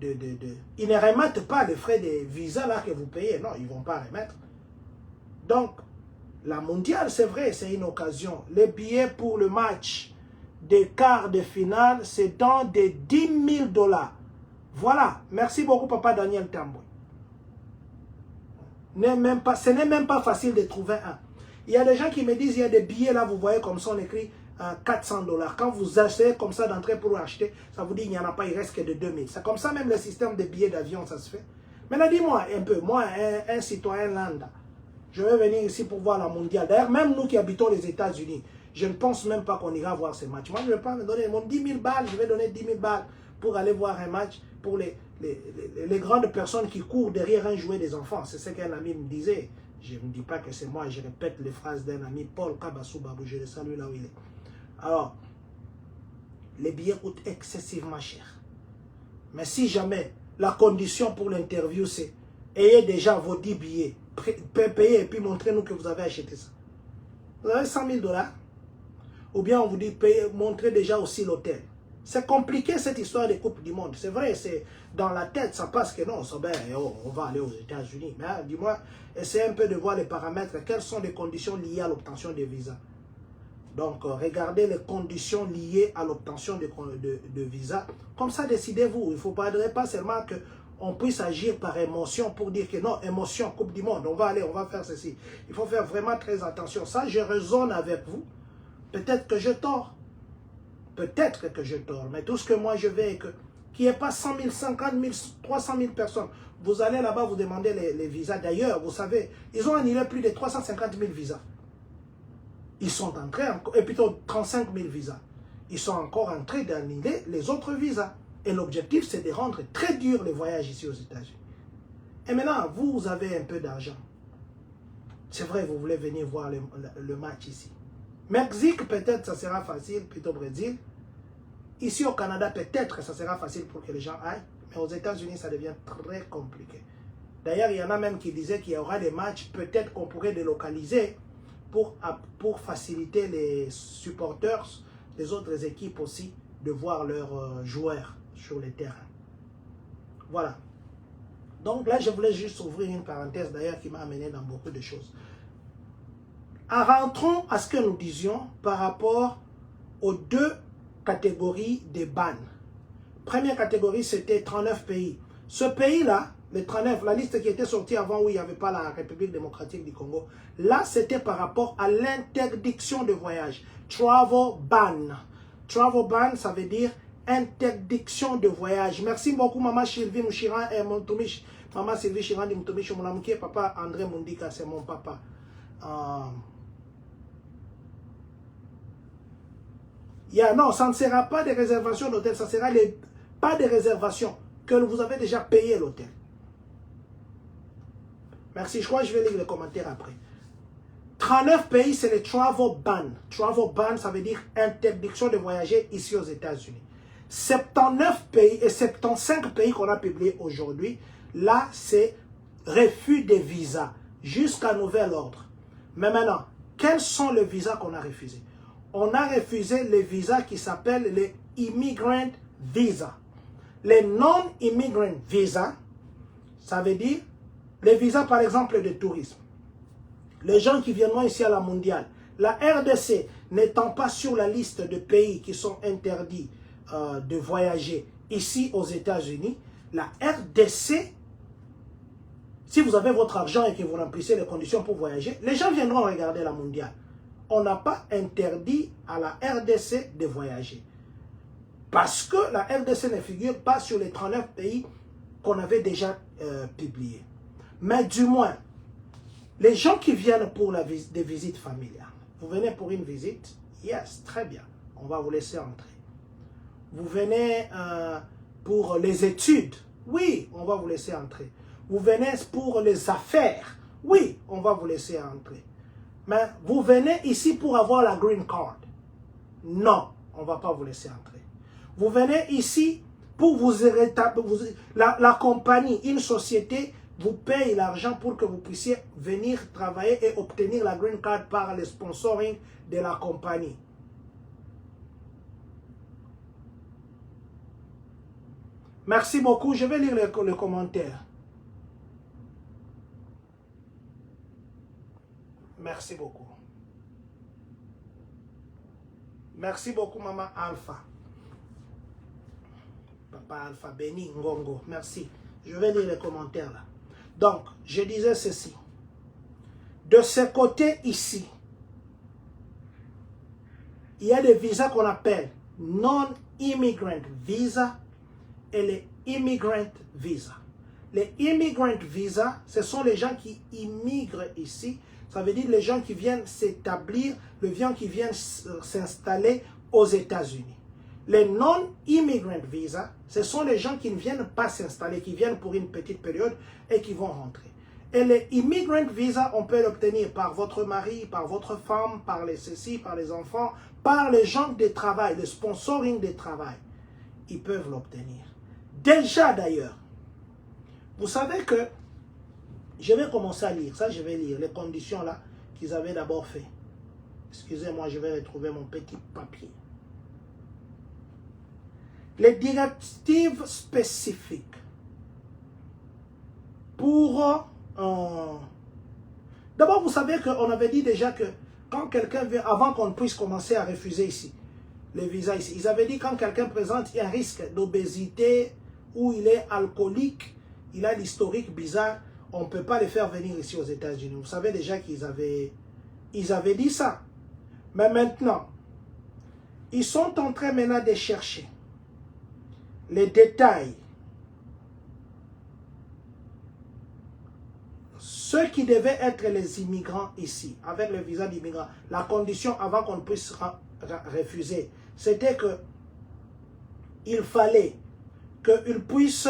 ils ne remettent pas les frais de visa là que vous payez. Non, ils ne vont pas remettre. Donc, la mondiale, c'est vrai, c'est une occasion. Les billets pour le match des quarts de finale, c'est dans des 10 000 $. Voilà. Merci beaucoup, Papa Daniel Tamboy. Ce n'est même pas facile de trouver un. Il y a des gens qui me disent, il y a des billets là, vous voyez comme ça, on écrit 400 $. Quand vous achetez comme ça d'entrée pour acheter, ça vous dit il n'y en a pas, il reste que de 2000. C'est comme ça même le système de billets d'avion, ça se fait. Maintenant, dis-moi un peu, moi, un citoyen lambda, je vais venir ici pour voir la mondiale. D'ailleurs, même nous qui habitons les États-Unis, je ne pense même pas qu'on ira voir ces matchs. Moi, je ne vais pas me donner mon 10 000 balles, je vais donner 10 000 balles pour aller voir un match pour les grandes personnes qui courent derrière un jouet des enfants. C'est ce qu'un ami me disait. Je ne dis pas que c'est moi, je répète les phrases d'un ami, Paul Kabassou Babou, je le salue là où il est. Alors, les billets coûtent excessivement cher. Mais si jamais la condition pour l'interview, c'est ayez déjà vos 10 billets, payez et puis montrez-nous que vous avez acheté ça. Vous avez 100 000 $. Ou bien on vous dit, payez, montrez déjà aussi l'hôtel. C'est compliqué cette histoire de Coupe du Monde. C'est vrai, c'est dans la tête, ça passe que non, on va aller aux États-Unis. Mais dis-moi, essayez un peu de voir les paramètres. Quelles sont les conditions liées à l'obtention des visas? Donc, regardez les conditions liées à l'obtention de visa. Comme ça, décidez-vous. Il ne faudrait pas seulement qu'on puisse agir par émotion pour dire que non, émotion, Coupe du Monde, on va aller, on va faire ceci. Il faut faire vraiment très attention. Ça, je raisonne avec vous. Peut-être que je tords. Peut-être que je tords. Mais tout ce que moi je veux, qu'il n'y ait pas 100 000, 50 000, 300 000 personnes. Vous allez là-bas, vous demandez les visas. D'ailleurs, vous savez, ils ont annulé plus de 350 000 visas. Ils sont en train, et plutôt 35 000 visas. Ils sont encore en train d'annuler les autres visas. Et l'objectif, c'est de rendre très dur les voyages ici aux États-Unis. Et maintenant, vous avez un peu d'argent. C'est vrai, vous voulez venir voir le match ici. Mexique, peut-être, ça sera facile, plutôt Brésil. Ici au Canada, peut-être, ça sera facile pour que les gens aillent. Mais aux États-Unis, ça devient très compliqué. D'ailleurs, il y en a même qui disaient qu'il y aura des matchs, peut-être qu'on pourrait délocaliser pour faciliter les supporters des autres équipes aussi de voir leurs joueurs sur les terrains. Voilà. Donc là, je voulais juste ouvrir une parenthèse d'ailleurs qui m'a amené dans beaucoup de choses. Rentrons à ce que nous disions par rapport aux deux catégories de ban. Première catégorie, c'était 39 pays. Ce pays-là, les 39, la liste qui était sortie avant où il n'y avait pas la République démocratique du Congo, là, c'était par rapport à l'interdiction de voyage. Travel ban. Travel ban, ça veut dire interdiction de voyage. Merci beaucoup, Maman Sylvie Mouchiran et Montoumiche. Maman Sylvie Chiran de Montoumiche, mon ami, papa André Mundika, c'est mon papa. Non, ça ne sera pas des réservations d'hôtel, ça sera pas des réservations que vous avez déjà payé l'hôtel. Merci, je crois que je vais lire les commentaires après. 39 pays, c'est le travel ban. Travel ban, ça veut dire interdiction de voyager ici aux États-Unis. 79 pays et 75 pays qu'on a publiés aujourd'hui, là, c'est refus de visa jusqu'à nouvel ordre. Mais maintenant, quels sont les visas qu'on a refusés? On a refusé les visas qui s'appellent les immigrant visa. Les non-immigrant visa, ça veut dire les visas par exemple de tourisme. Les gens qui viendront ici à la mondiale. La RDC n'étant pas sur la liste de pays qui sont interdits de voyager ici aux États-Unis, la RDC, si vous avez votre argent et que vous remplissez les conditions pour voyager, les gens viendront regarder la mondiale. On n'a pas interdit à la RDC de voyager. Parce que la RDC ne figure pas sur les 39 pays qu'on avait déjà publiés. Mais du moins, les gens qui viennent pour des visites familiales, vous venez pour une visite, yes, très bien, on va vous laisser entrer. Vous venez pour les études, oui, on va vous laisser entrer. Vous venez pour les affaires, oui, on va vous laisser entrer. Mais vous venez ici pour avoir la green card, non, on ne va pas vous laisser entrer. Vous venez ici pour la compagnie, une société vous paye l'argent pour que vous puissiez venir travailler et obtenir la green card par le sponsoring de la compagnie. Merci beaucoup. Je vais lire les commentaires. Merci beaucoup. Merci beaucoup, Maman Alpha. Papa Alpha, béni, Ngongo. Merci. Je vais lire les commentaires là. Donc, je disais ceci. De ce côté ici, il y a des visas qu'on appelle non-immigrant visa et les immigrant visa. Les immigrant visa, ce sont les gens qui immigrent ici. Ça veut dire les gens qui viennent s'établir, les gens qui viennent s'installer aux États-Unis. Les non-immigrant visa, ce sont les gens qui ne viennent pas s'installer, qui viennent pour une petite période et qui vont rentrer. Et les immigrant visa, on peut l'obtenir par votre mari, par votre femme, par les ceci, par les enfants, par les gens de travail, le sponsoring de travail. Ils peuvent l'obtenir. Déjà d'ailleurs, vous savez que, je vais commencer à lire, ça je vais lire les conditions là qu'ils avaient d'abord fait. Excusez-moi, je vais retrouver mon petit papier. Les directives spécifiques pour... D'abord, vous savez qu'on avait dit déjà que quand quelqu'un vient, avant qu'on puisse commencer à refuser ici, les visas ici, ils avaient dit quand quelqu'un présente un risque d'obésité ou il est alcoolique, il a l'historique bizarre, on ne peut pas les faire venir ici aux États-Unis. Vous savez déjà qu'ils avaient dit ça. Mais maintenant, ils sont en train maintenant de chercher les détails. Ceux qui devaient être les immigrants ici, avec le visa d'immigrant, la condition avant qu'on puisse refuser, c'était que il fallait qu'ils puissent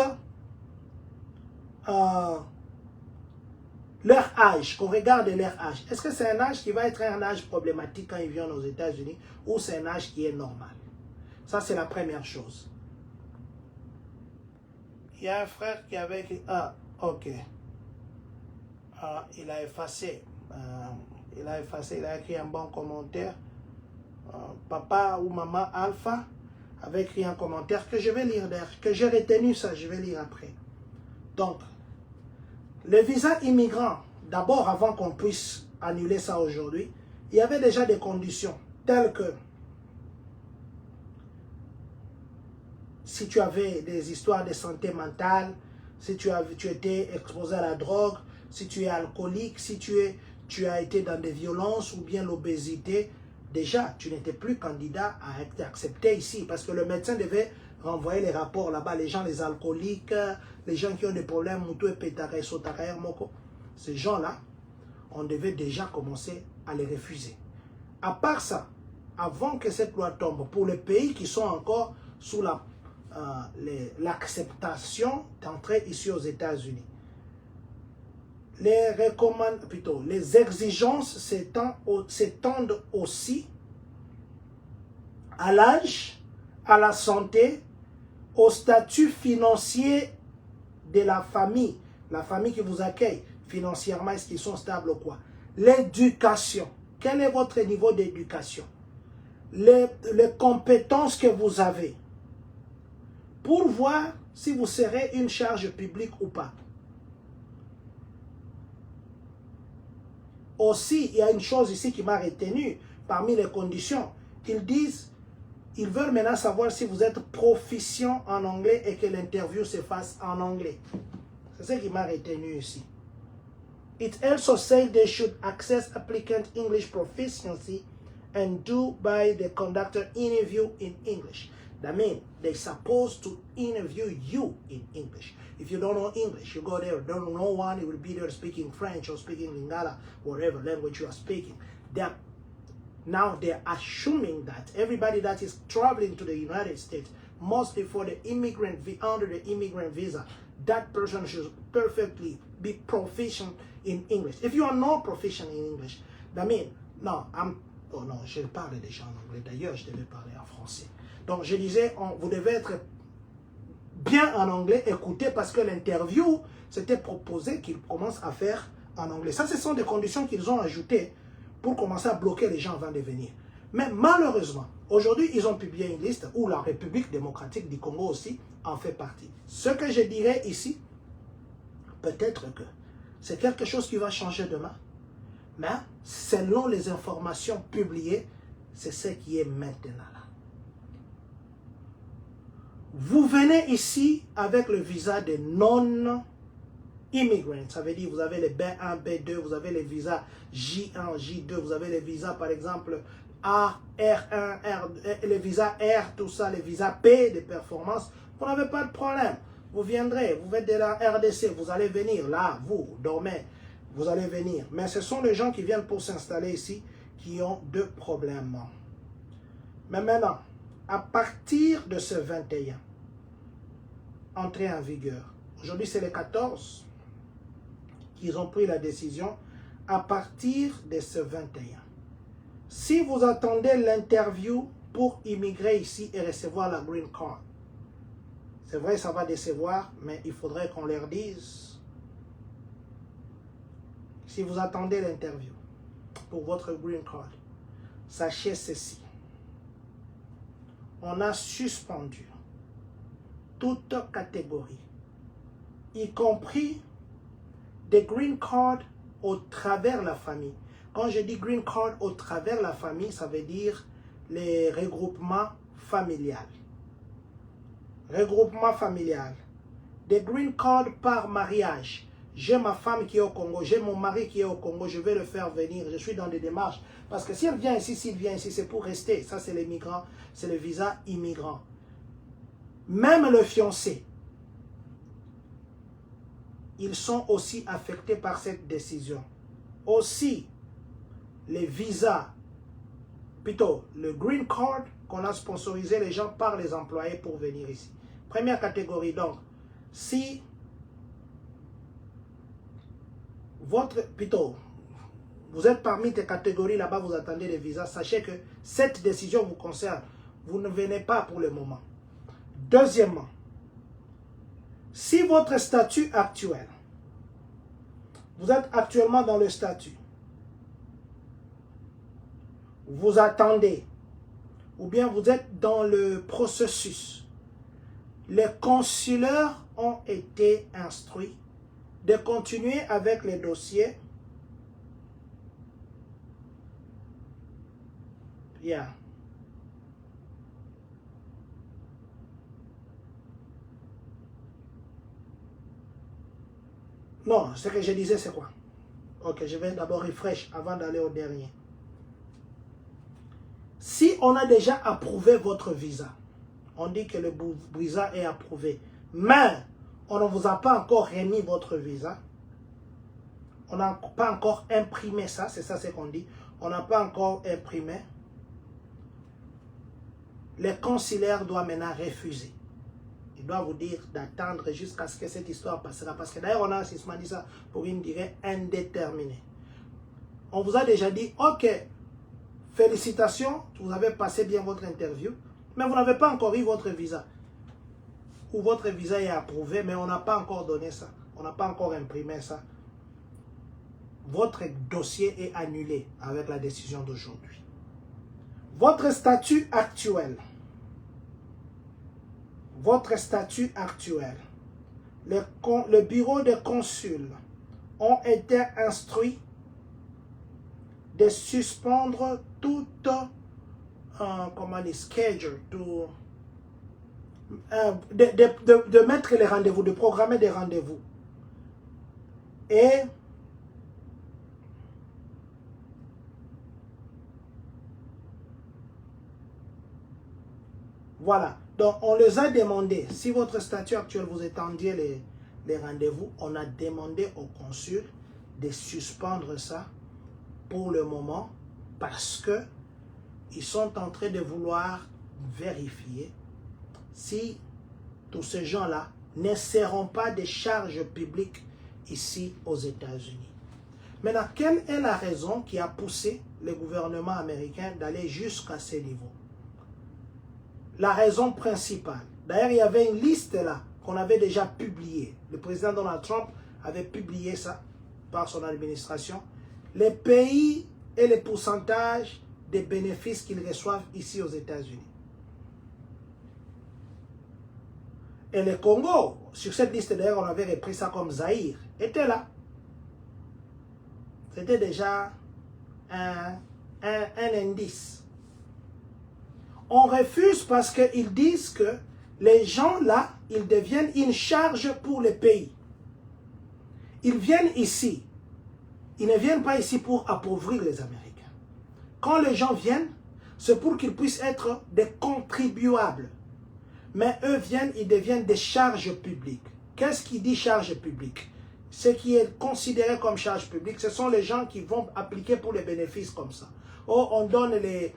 leur âge, qu'on regarde leur âge. Est-ce que c'est un âge qui va être un âge problématique quand ils viennent aux États-Unis ou c'est un âge qui est normal? Ça, c'est la première chose. Il y a un frère qui avait écrit... Ah, ok. Ah, il a effacé. Il a écrit un bon commentaire. Papa ou maman Alpha avait écrit un commentaire que je vais lire d'ailleurs, que j'ai retenu ça, je vais lire après. Donc, le visa immigrant, d'abord avant qu'on puisse annuler ça aujourd'hui, il y avait déjà des conditions telles que si tu avais des histoires de santé mentale, si tu étais exposé à la drogue, si tu es alcoolique, si tu as été dans des violences ou bien l'obésité, déjà, tu n'étais plus candidat à être accepté ici parce que le médecin devait renvoyer les rapports là-bas. Les gens, les alcooliques, les gens qui ont des problèmes, ces gens-là, on devait déjà commencer à les refuser. À part ça, avant que cette loi tombe, pour les pays qui sont encore sous l'acceptation d'entrer ici aux États-Unis, les exigences s'étendent aussi à l'âge, à la santé, au statut financier de la famille qui vous accueille financièrement, est-ce qu'ils sont stables ou quoi? L'éducation, quel est votre niveau d'éducation? Les compétences que vous avez pour voir si vous serez une charge publique ou pas. Aussi, il y a une chose ici qui m'a retenu parmi les conditions. Ils veulent maintenant savoir si vous êtes proficient en anglais et que l'interview se fasse en anglais. C'est ce qui m'a retenu ici. It also says they should access applicant English proficiency and do by the conductor interview in English. That means they're supposed to interview you in English. If you don't know English, you go there, don't know one, you will be there speaking French or speaking Lingala, whatever language you are speaking. Now they're assuming that everybody that is traveling to the United States, mostly for the immigrant, under the immigrant visa, that person should perfectly be proficient in English. If you are not proficient in English, that means, oh non, je parle déjà en anglais. D'ailleurs, je devais parler en français. Donc, je disais, vous devez être bien en anglais, écoutez, parce que l'interview, c'était proposé qu'ils commencent à faire en anglais. Ça, ce sont des conditions qu'ils ont ajoutées pour commencer à bloquer les gens avant de venir. Mais malheureusement, aujourd'hui, ils ont publié une liste où la République démocratique du Congo aussi en fait partie. Ce que je dirais ici, peut-être que c'est quelque chose qui va changer demain, mais selon les informations publiées, c'est ce qui est maintenant là. Vous venez ici avec le visa de non-immigrant. Ça veut dire vous avez les B1, B2, vous avez les visas J1, J2, vous avez les visas par exemple A, R1, R2, les visas R, tout ça, les visas P de performance. Vous n'avez pas de problème. Vous viendrez, vous êtes de la RDC, vous allez venir là, vous dormez, vous allez venir. Mais ce sont les gens qui viennent pour s'installer ici qui ont deux problèmes. Mais maintenant, à partir de ce 21, entrée en vigueur, aujourd'hui c'est le 14 qu'ils ont pris la décision, à partir de ce 21. Si vous attendez l'interview pour immigrer ici et recevoir la green card, c'est vrai ça va décevoir, mais il faudrait qu'on leur dise, si vous attendez l'interview pour votre green card, sachez ceci. On a suspendu toute catégorie, y compris des green cards au travers la famille. Quand je dis green card au travers la famille, ça veut dire les regroupements familiaux. Regroupement familial. Des green cards par mariage. J'ai ma femme qui est au Congo, j'ai mon mari qui est au Congo, je vais le faire venir, je suis dans des démarches. Parce que si elle vient ici, s'il vient ici, c'est pour rester. Ça, c'est les migrants, c'est le visa immigrant. Même le fiancé, ils sont aussi affectés par cette décision. Aussi, les visas, plutôt le green card qu'on a sponsorisé les gens par les employés pour venir ici. Première catégorie, donc, si vous êtes parmi ces catégories là-bas, vous attendez les visas, sachez que cette décision vous concerne. Vous ne venez pas pour le moment. Deuxièmement, si votre statut actuel, vous êtes actuellement dans le statut, vous attendez, ou bien vous êtes dans le processus, les consulaires ont été instruits de continuer avec les dossiers. Non, ce que je disais, c'est quoi? Ok, je vais d'abord refresh avant d'aller au dernier. Si on a déjà approuvé votre visa, on dit que le visa est approuvé, mais on ne vous a pas encore remis votre visa, on n'a pas encore imprimé ça, c'est ça ce qu'on dit, on n'a pas encore imprimé, le consulaire doit maintenant refuser. Il doit vous dire d'attendre jusqu'à ce que cette histoire passera. Parce que d'ailleurs, on a assisté dit ça pour une durée indéterminée. On vous a déjà dit, ok, félicitations, vous avez passé bien votre interview, mais vous n'avez pas encore eu votre visa. Ou votre visa est approuvé, mais on n'a pas encore donné ça. On n'a pas encore imprimé ça. Votre dossier est annulé avec la décision d'aujourd'hui. Votre statut actuel. Votre statut actuel. Le bureau des consuls ont été instruits de suspendre toute schedule, de mettre les rendez-vous, de programmer des rendez-vous. Et voilà. Donc, on les a demandé, si votre statut actuel vous étendiez les rendez-vous, on a demandé au consul de suspendre ça pour le moment parce que ils sont en train de vouloir vérifier si tous ces gens-là ne seront pas des charges publiques ici aux États-Unis. Maintenant, quelle est la raison qui a poussé le gouvernement américain d'aller jusqu'à ce niveau? La raison principale. D'ailleurs, il y avait une liste là qu'on avait déjà publiée. Le président Donald Trump avait publié ça par son administration. Les pays et les pourcentages des bénéfices qu'ils reçoivent ici aux États-Unis. Et le Congo, sur cette liste d'ailleurs, on avait repris ça comme Zaïre, était là. C'était déjà un indice. On refuse parce qu'ils disent que les gens là, ils deviennent une charge pour le pays. Ils viennent ici. Ils ne viennent pas ici pour appauvrir les Américains. Quand les gens viennent, c'est pour qu'ils puissent être des contribuables. Mais eux viennent, ils deviennent des charges publiques. Qu'est-ce qui dit charge publique? Ce qui est considéré comme charge publique, ce sont les gens qui vont appliquer pour les bénéfices comme ça. Oh, on donne les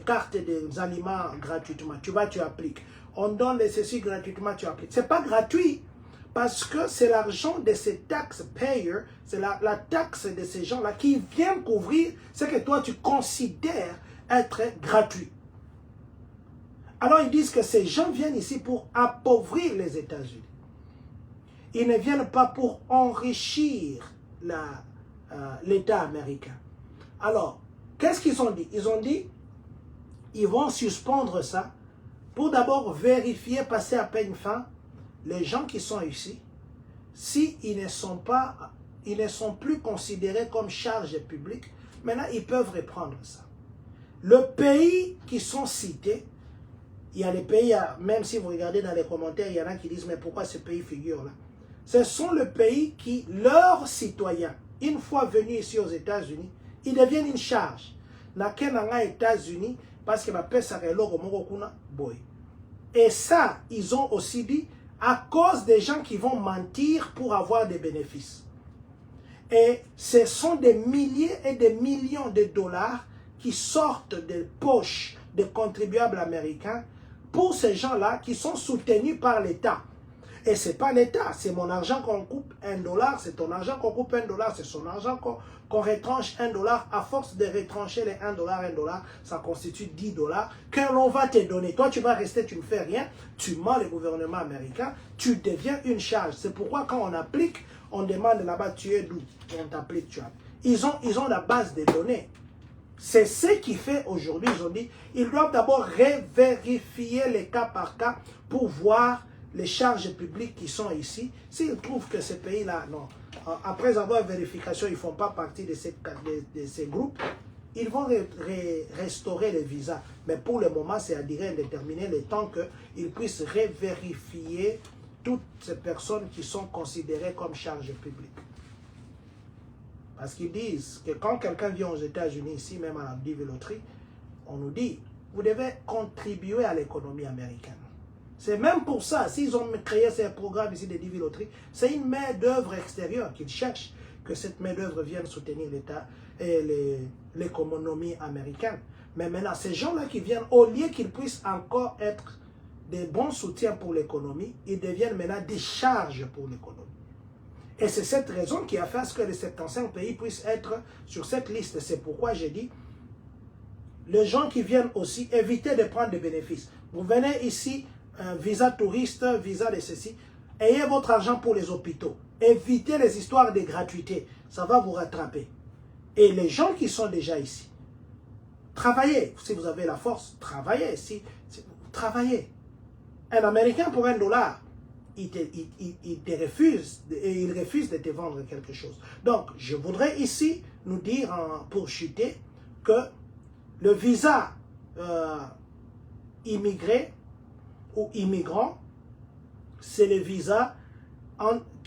cartes des aliments gratuitement. Tu vas, tu appliques. On donne les ceci gratuitement, tu appliques. Ce n'est pas gratuit. Parce que c'est l'argent de ces taxpayers, c'est la taxe de ces gens-là qui viennent couvrir ce que toi tu considères être gratuit. Alors ils disent que ces gens viennent ici pour appauvrir les États-Unis. Ils ne viennent pas pour enrichir l'État américain. Alors, qu'est-ce qu'ils ont dit? Ils ont dit, ils vont suspendre ça pour d'abord vérifier, passer à peine fin, les gens qui sont ici, s'ils ne sont plus considérés comme charge publique, maintenant ils peuvent reprendre ça. Le pays qui sont cités, il y a les pays, même si vous regardez dans les commentaires, il y en a qui disent, mais pourquoi ce pays figure là? Ce sont les pays qui, leurs citoyens, une fois venus ici aux États-Unis, ils deviennent une charge. Dans les États-Unis, parce que et ça, ils ont aussi dit, à cause des gens qui vont mentir pour avoir des bénéfices. Et ce sont des milliers et des millions de dollars qui sortent des poches des contribuables américains pour ces gens-là qui sont soutenus par l'État. Et ce n'est pas l'État, c'est mon argent qu'on coupe $1, c'est ton argent qu'on coupe $1, c'est son argent qu'on retranche $1. À force de retrancher les $1, ça constitue $10 que l'on va te donner. Toi, tu vas rester, tu ne fais rien, tu mens le gouvernement américain, tu deviens une charge. C'est pourquoi quand on applique, on demande là-bas, tu es d'où? On t'applique, tu as. Ils ont la base des données. C'est ce qui fait aujourd'hui, ils ont dit, ils doivent d'abord revérifier les cas par cas pour voir les charges publiques qui sont ici. S'ils trouvent que ces pays-là, non, après avoir vérification, ils ne font pas partie de ces groupes, ils vont restaurer les visas. Mais pour le moment, c'est à durée indéterminée, le temps qu'ils puissent revérifier toutes ces personnes qui sont considérées comme charge publique. Parce qu'ils disent que quand quelqu'un vient aux États-Unis, ici même à la Loterie, on nous dit, vous devez contribuer à l'économie américaine. C'est même pour ça, s'ils ont créé ces programmes ici de Loterie, c'est une main-d'œuvre extérieure qu'ils cherchent, que cette main-d'œuvre vienne soutenir l'État et l'économie américaine. Mais maintenant, ces gens-là qui viennent, au lieu qu'ils puissent encore être des bons soutiens pour l'économie, ils deviennent maintenant des charges pour l'économie. Et c'est cette raison qui a fait à ce que les 75 pays puissent être sur cette liste. C'est pourquoi j'ai dit, les gens qui viennent aussi, évitez de prendre des bénéfices. Vous venez ici, visa touriste, visa de ceci, ayez votre argent pour les hôpitaux. Évitez les histoires de gratuité, ça va vous rattraper. Et les gens qui sont déjà ici, travaillez. Si vous avez la force, travaillez. Travaillez. Un Américain pour $1, il te refuse, et il refuse de te vendre quelque chose. Donc, je voudrais ici nous dire, pour chuter, que le visa immigré ou immigrant, c'est le visa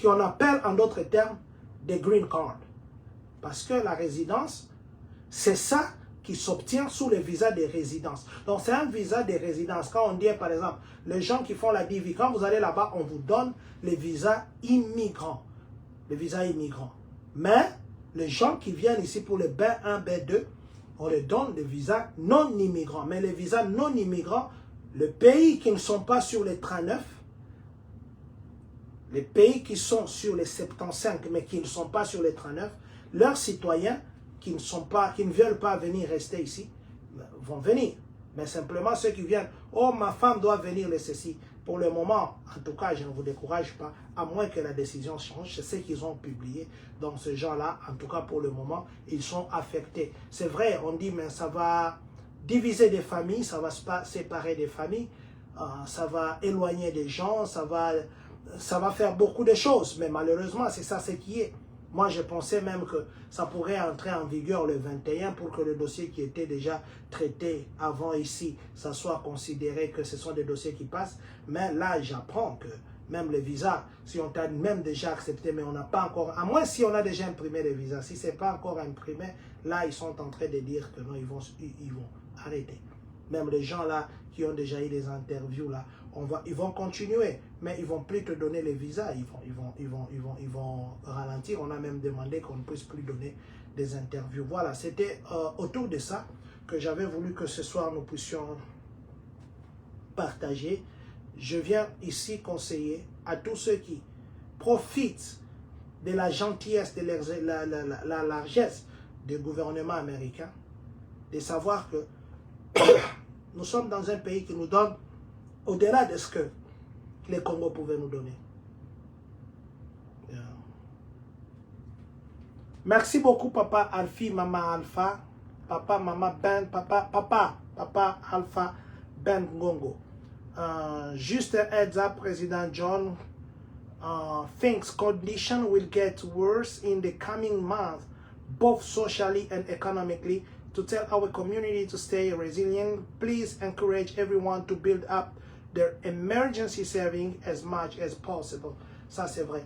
qu'on appelle en d'autres termes des green cards. Parce que la résidence, c'est ça qui s'obtient sous le visa de résidence. Donc, c'est un visa de résidence. Quand on dit, par exemple, les gens qui font la DV, quand vous allez là-bas, on vous donne le visa immigrant. Le visa immigrant. Mais, les gens qui viennent ici pour le B1, B2, on leur donne le visa non immigrant. Mais les visas non immigrants, les pays qui ne sont pas sur les 39, les pays qui sont sur les 75, mais qui ne sont pas sur les 39, leurs citoyens qui ne veulent pas venir rester ici, vont venir. Mais simplement ceux qui viennent, oh ma femme doit venir le ceci. Pour le moment, en tout cas, je ne vous décourage pas, à moins que la décision change, c'est ce qu'ils ont publié. Donc ces gens-là, en tout cas pour le moment, ils sont affectés. C'est vrai, on dit, mais ça va diviser des familles, ça va séparer des familles, ça va éloigner des gens, ça va faire beaucoup de choses. Mais malheureusement, c'est ça ce qui est. Moi, je pensais même que ça pourrait entrer en vigueur le 21 pour que le dossier qui était déjà traité avant ici, ça soit considéré que ce sont des dossiers qui passent. Mais là, j'apprends que même les visas, si on t'a même déjà accepté, mais on n'a pas encore, à moins si on a déjà imprimé les visas, si ce n'est pas encore imprimé, là, ils sont en train de dire que non, ils vont arrêter. Même les gens là qui ont déjà eu des interviews là, ils vont continuer, mais ils vont plus te donner les visas, ils vont ralentir. On a même demandé qu'on ne puisse plus donner des interviews. Voilà, c'était autour de ça que j'avais voulu que ce soir nous puissions partager. Je viens ici conseiller à tous ceux qui profitent de la gentillesse, de la largesse du gouvernement américain, de savoir que nous sommes dans un pays qui nous donne au-delà de ce que les Congos pouvaient nous donner. Merci beaucoup, papa Alfie, maman Alpha, papa, maman Ben, papa Alpha Ben Ngongo. Just a heads up, President John. Things condition will get worse in the coming months, both socially and economically. To tell our community to stay resilient, please encourage everyone to build up their emergency saving as much as possible. Ça, c'est vrai.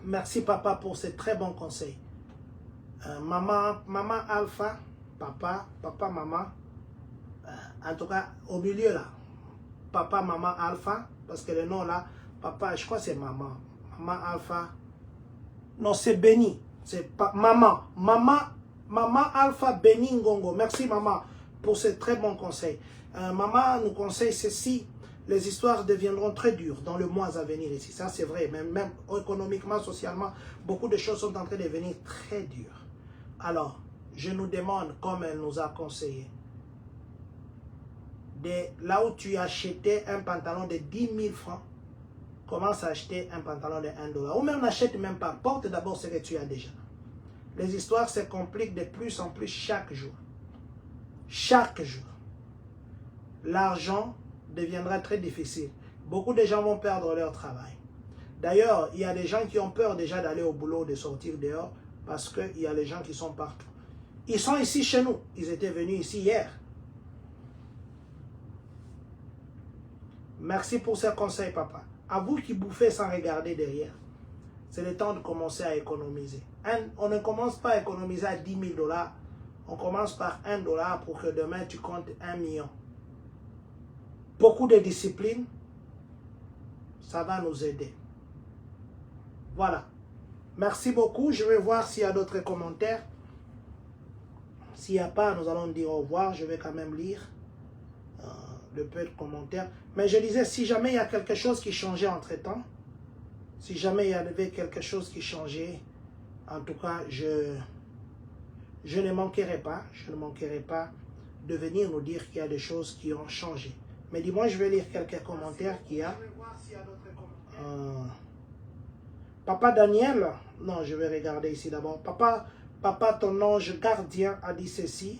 Merci, papa, pour ces très bons conseils. Maman Alpha, papa, maman, en tout cas, au milieu là, papa, maman Alpha, parce que le nom là, papa, je crois que c'est maman. Maman Alpha, non, c'est Béni. C'est maman Alpha Béni Ngongo. Merci, maman, pour ces très bons conseils. Maman nous conseille ceci, les histoires deviendront très dures dans le mois à venir ici. Ça, c'est vrai. Même économiquement, socialement, beaucoup de choses sont en train de devenir très dures. Alors, je nous demande, comme elle nous a conseillé, là où tu achetais un pantalon de 10 000 francs, commence à acheter un pantalon de $1. Ou même n'achète même pas. Porte d'abord ce que tu as déjà. Les histoires se compliquent de plus en plus chaque jour. Chaque jour. L'argent deviendra très difficile. Beaucoup de gens vont perdre leur travail. D'ailleurs, il y a des gens qui ont peur déjà d'aller au boulot, de sortir dehors, parce qu'il y a les gens qui sont partout. Ils sont ici chez nous. Ils étaient venus ici hier. Merci pour ces conseils, papa. À vous qui bouffez sans regarder derrière. C'est le temps de commencer à économiser. On ne commence pas à économiser à 10 000 $. On commence par $1 pour que demain tu comptes 1 million. Beaucoup de discipline, ça va nous aider. Voilà. Merci beaucoup. Je vais voir s'il y a d'autres commentaires. S'il n'y a pas, nous allons dire au revoir. Je vais quand même lire le peu de commentaires. Mais je disais, si jamais il y a quelque chose qui changeait entre-temps, si jamais il y avait quelque chose qui changeait, en tout cas, je ne manquerai pas. Je ne manquerai pas de venir nous dire qu'il y a des choses qui ont changé. Mais dis-moi, je vais lire quelques commentaires qu'il y a. Papa Daniel, non, je vais regarder ici d'abord. Papa, ton ange gardien a dit ceci.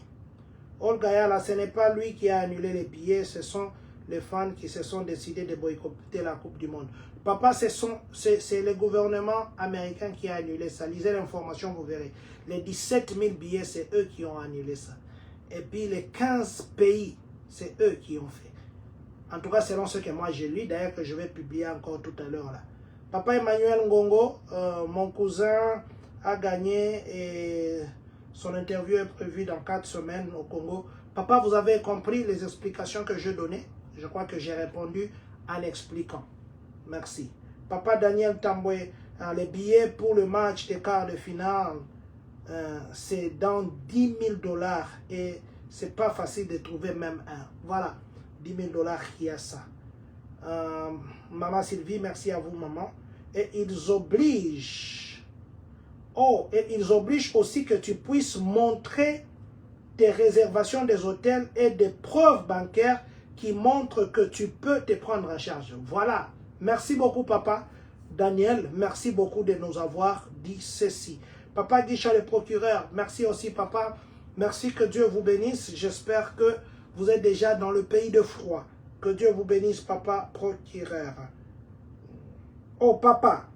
Olga Yala, ce n'est pas lui qui a annulé les billets, ce sont les fans qui se sont décidés de boycotter la Coupe du Monde. Papa, c'est le gouvernement américain qui a annulé ça. Lisez l'information, vous verrez. Les 17 000 billets, c'est eux qui ont annulé ça. Et puis les 15 pays, c'est eux qui ont fait. En tout cas, selon ce que moi j'ai lu, d'ailleurs que je vais publier encore tout à l'heure là. Papa Emmanuel Ngongo, mon cousin a gagné et son interview est prévue dans 4 semaines au Congo. Papa, vous avez compris les explications que je donnais? Je crois que j'ai répondu en expliquant. Merci. Papa Daniel Tamboué, les billets pour le match des quarts de finale, c'est dans 10 000 $ et c'est pas facile de trouver même un. Voilà, 10 000 $ qui a ça. Maman Sylvie, merci à vous, maman. Et ils obligent. Oh, et ils obligent aussi que tu puisses montrer tes réservations des hôtels et des preuves bancaires qui montrent que tu peux te prendre en charge. Voilà. Merci beaucoup, papa. Daniel, merci beaucoup de nous avoir dit ceci. Papa Guicha, le procureur, merci aussi, papa. Merci, que Dieu vous bénisse. J'espère que vous êtes déjà dans le pays de froid. Que Dieu vous bénisse, papa procureur. Oh, papa.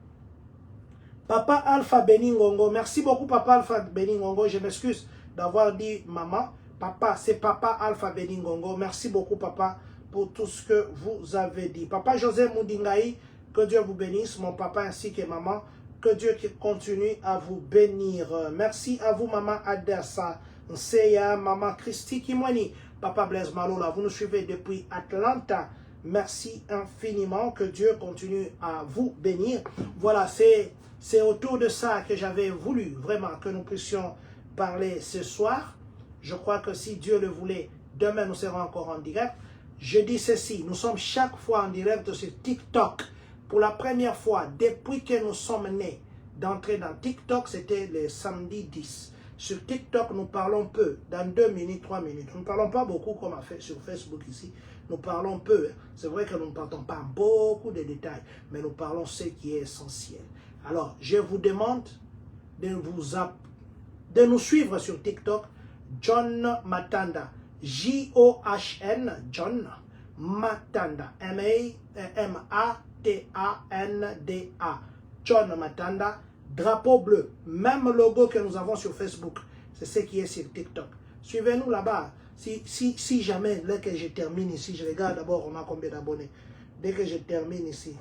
Papa Alpha Beningongo. Merci beaucoup, papa Alpha Beningongo. Je m'excuse d'avoir dit maman. Papa, c'est papa Alpha Beningongo. Merci beaucoup, papa, pour tout ce que vous avez dit. Papa José Moudingaï, que Dieu vous bénisse, mon papa ainsi que maman. Que Dieu continue à vous bénir. Merci à vous, maman Adessa, Nseya, maman Christy Kimwani, papa Blaise Malola. Vous nous suivez depuis Atlanta. Merci infiniment. Que Dieu continue à vous bénir. Voilà, c'est autour de ça que j'avais voulu vraiment que nous puissions parler ce soir. Je crois que si Dieu le voulait, demain nous serons encore en direct. Je dis ceci, nous sommes chaque fois en direct sur TikTok. Pour la première fois, depuis que nous sommes nés, d'entrer dans TikTok, c'était le samedi 10. Sur TikTok, nous parlons peu, dans 2 minutes, 3 minutes. Nous ne parlons pas beaucoup comme on fait sur Facebook ici. Nous parlons peu. C'est vrai que nous ne partons pas beaucoup de détails, mais nous parlons ce qui est essentiel. Alors, je vous demande de nous suivre sur TikTok, John Matanda, J-O-H-N, John Matanda, M-A-T-A-N-D-A, John Matanda, drapeau bleu, même logo que nous avons sur Facebook, c'est ce qui est sur TikTok. Suivez-nous là-bas. Si jamais, dès que je termine ici, je regarde d'abord on a combien d'abonnés. Dès que je termine ici,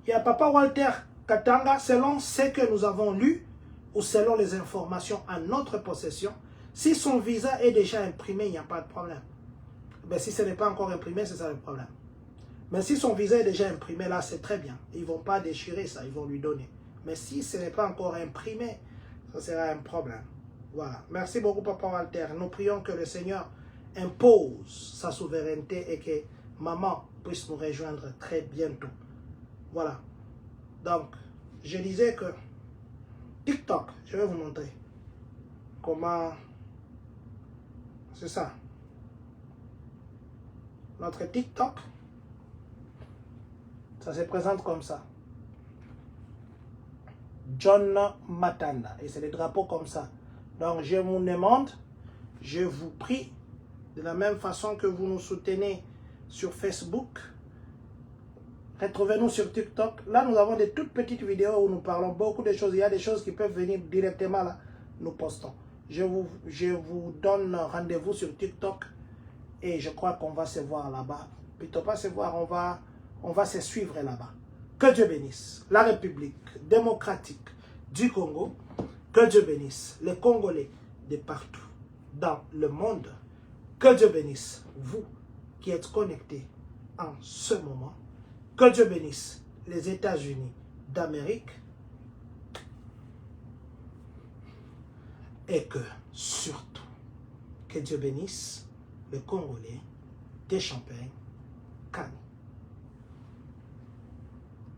il y a papa Walter Katanga, selon ce que nous avons lu, ou selon les informations à notre possession, si son visa est déjà imprimé, il n'y a pas de problème. Mais si ce n'est pas encore imprimé, c'est ça le problème. Mais si son visa est déjà imprimé, là, c'est très bien. Ils ne vont pas déchirer ça, ils vont lui donner. Mais si ce n'est pas encore imprimé, ça sera un problème. Voilà. Merci beaucoup, papa Walter. Nous prions que le Seigneur impose sa souveraineté et que maman puisse nous rejoindre très bientôt. Voilà. Donc, je disais que TikTok, je vais vous montrer comment... C'est ça. Notre TikTok, ça se présente comme ça. John Matanda. Et c'est le drapeau comme ça. Donc, je vous demande, je vous prie, de la même façon que vous nous soutenez sur Facebook, retrouvez-nous sur TikTok. Là, nous avons des toutes petites vidéos où nous parlons beaucoup de choses. Il y a des choses qui peuvent venir directement là. Nous postons. je vous donne rendez-vous sur TikTok et je crois qu'on va se voir là-bas. Plutôt pas se voir, on va se suivre là-bas. Que Dieu bénisse la République démocratique du Congo. Que Dieu bénisse les Congolais de partout dans le monde. Que Dieu bénisse vous qui êtes connectés en ce moment. Que Dieu bénisse les États-Unis d'Amérique. Et que surtout, que Dieu bénisse le Congolais des Champagnes, Cannes.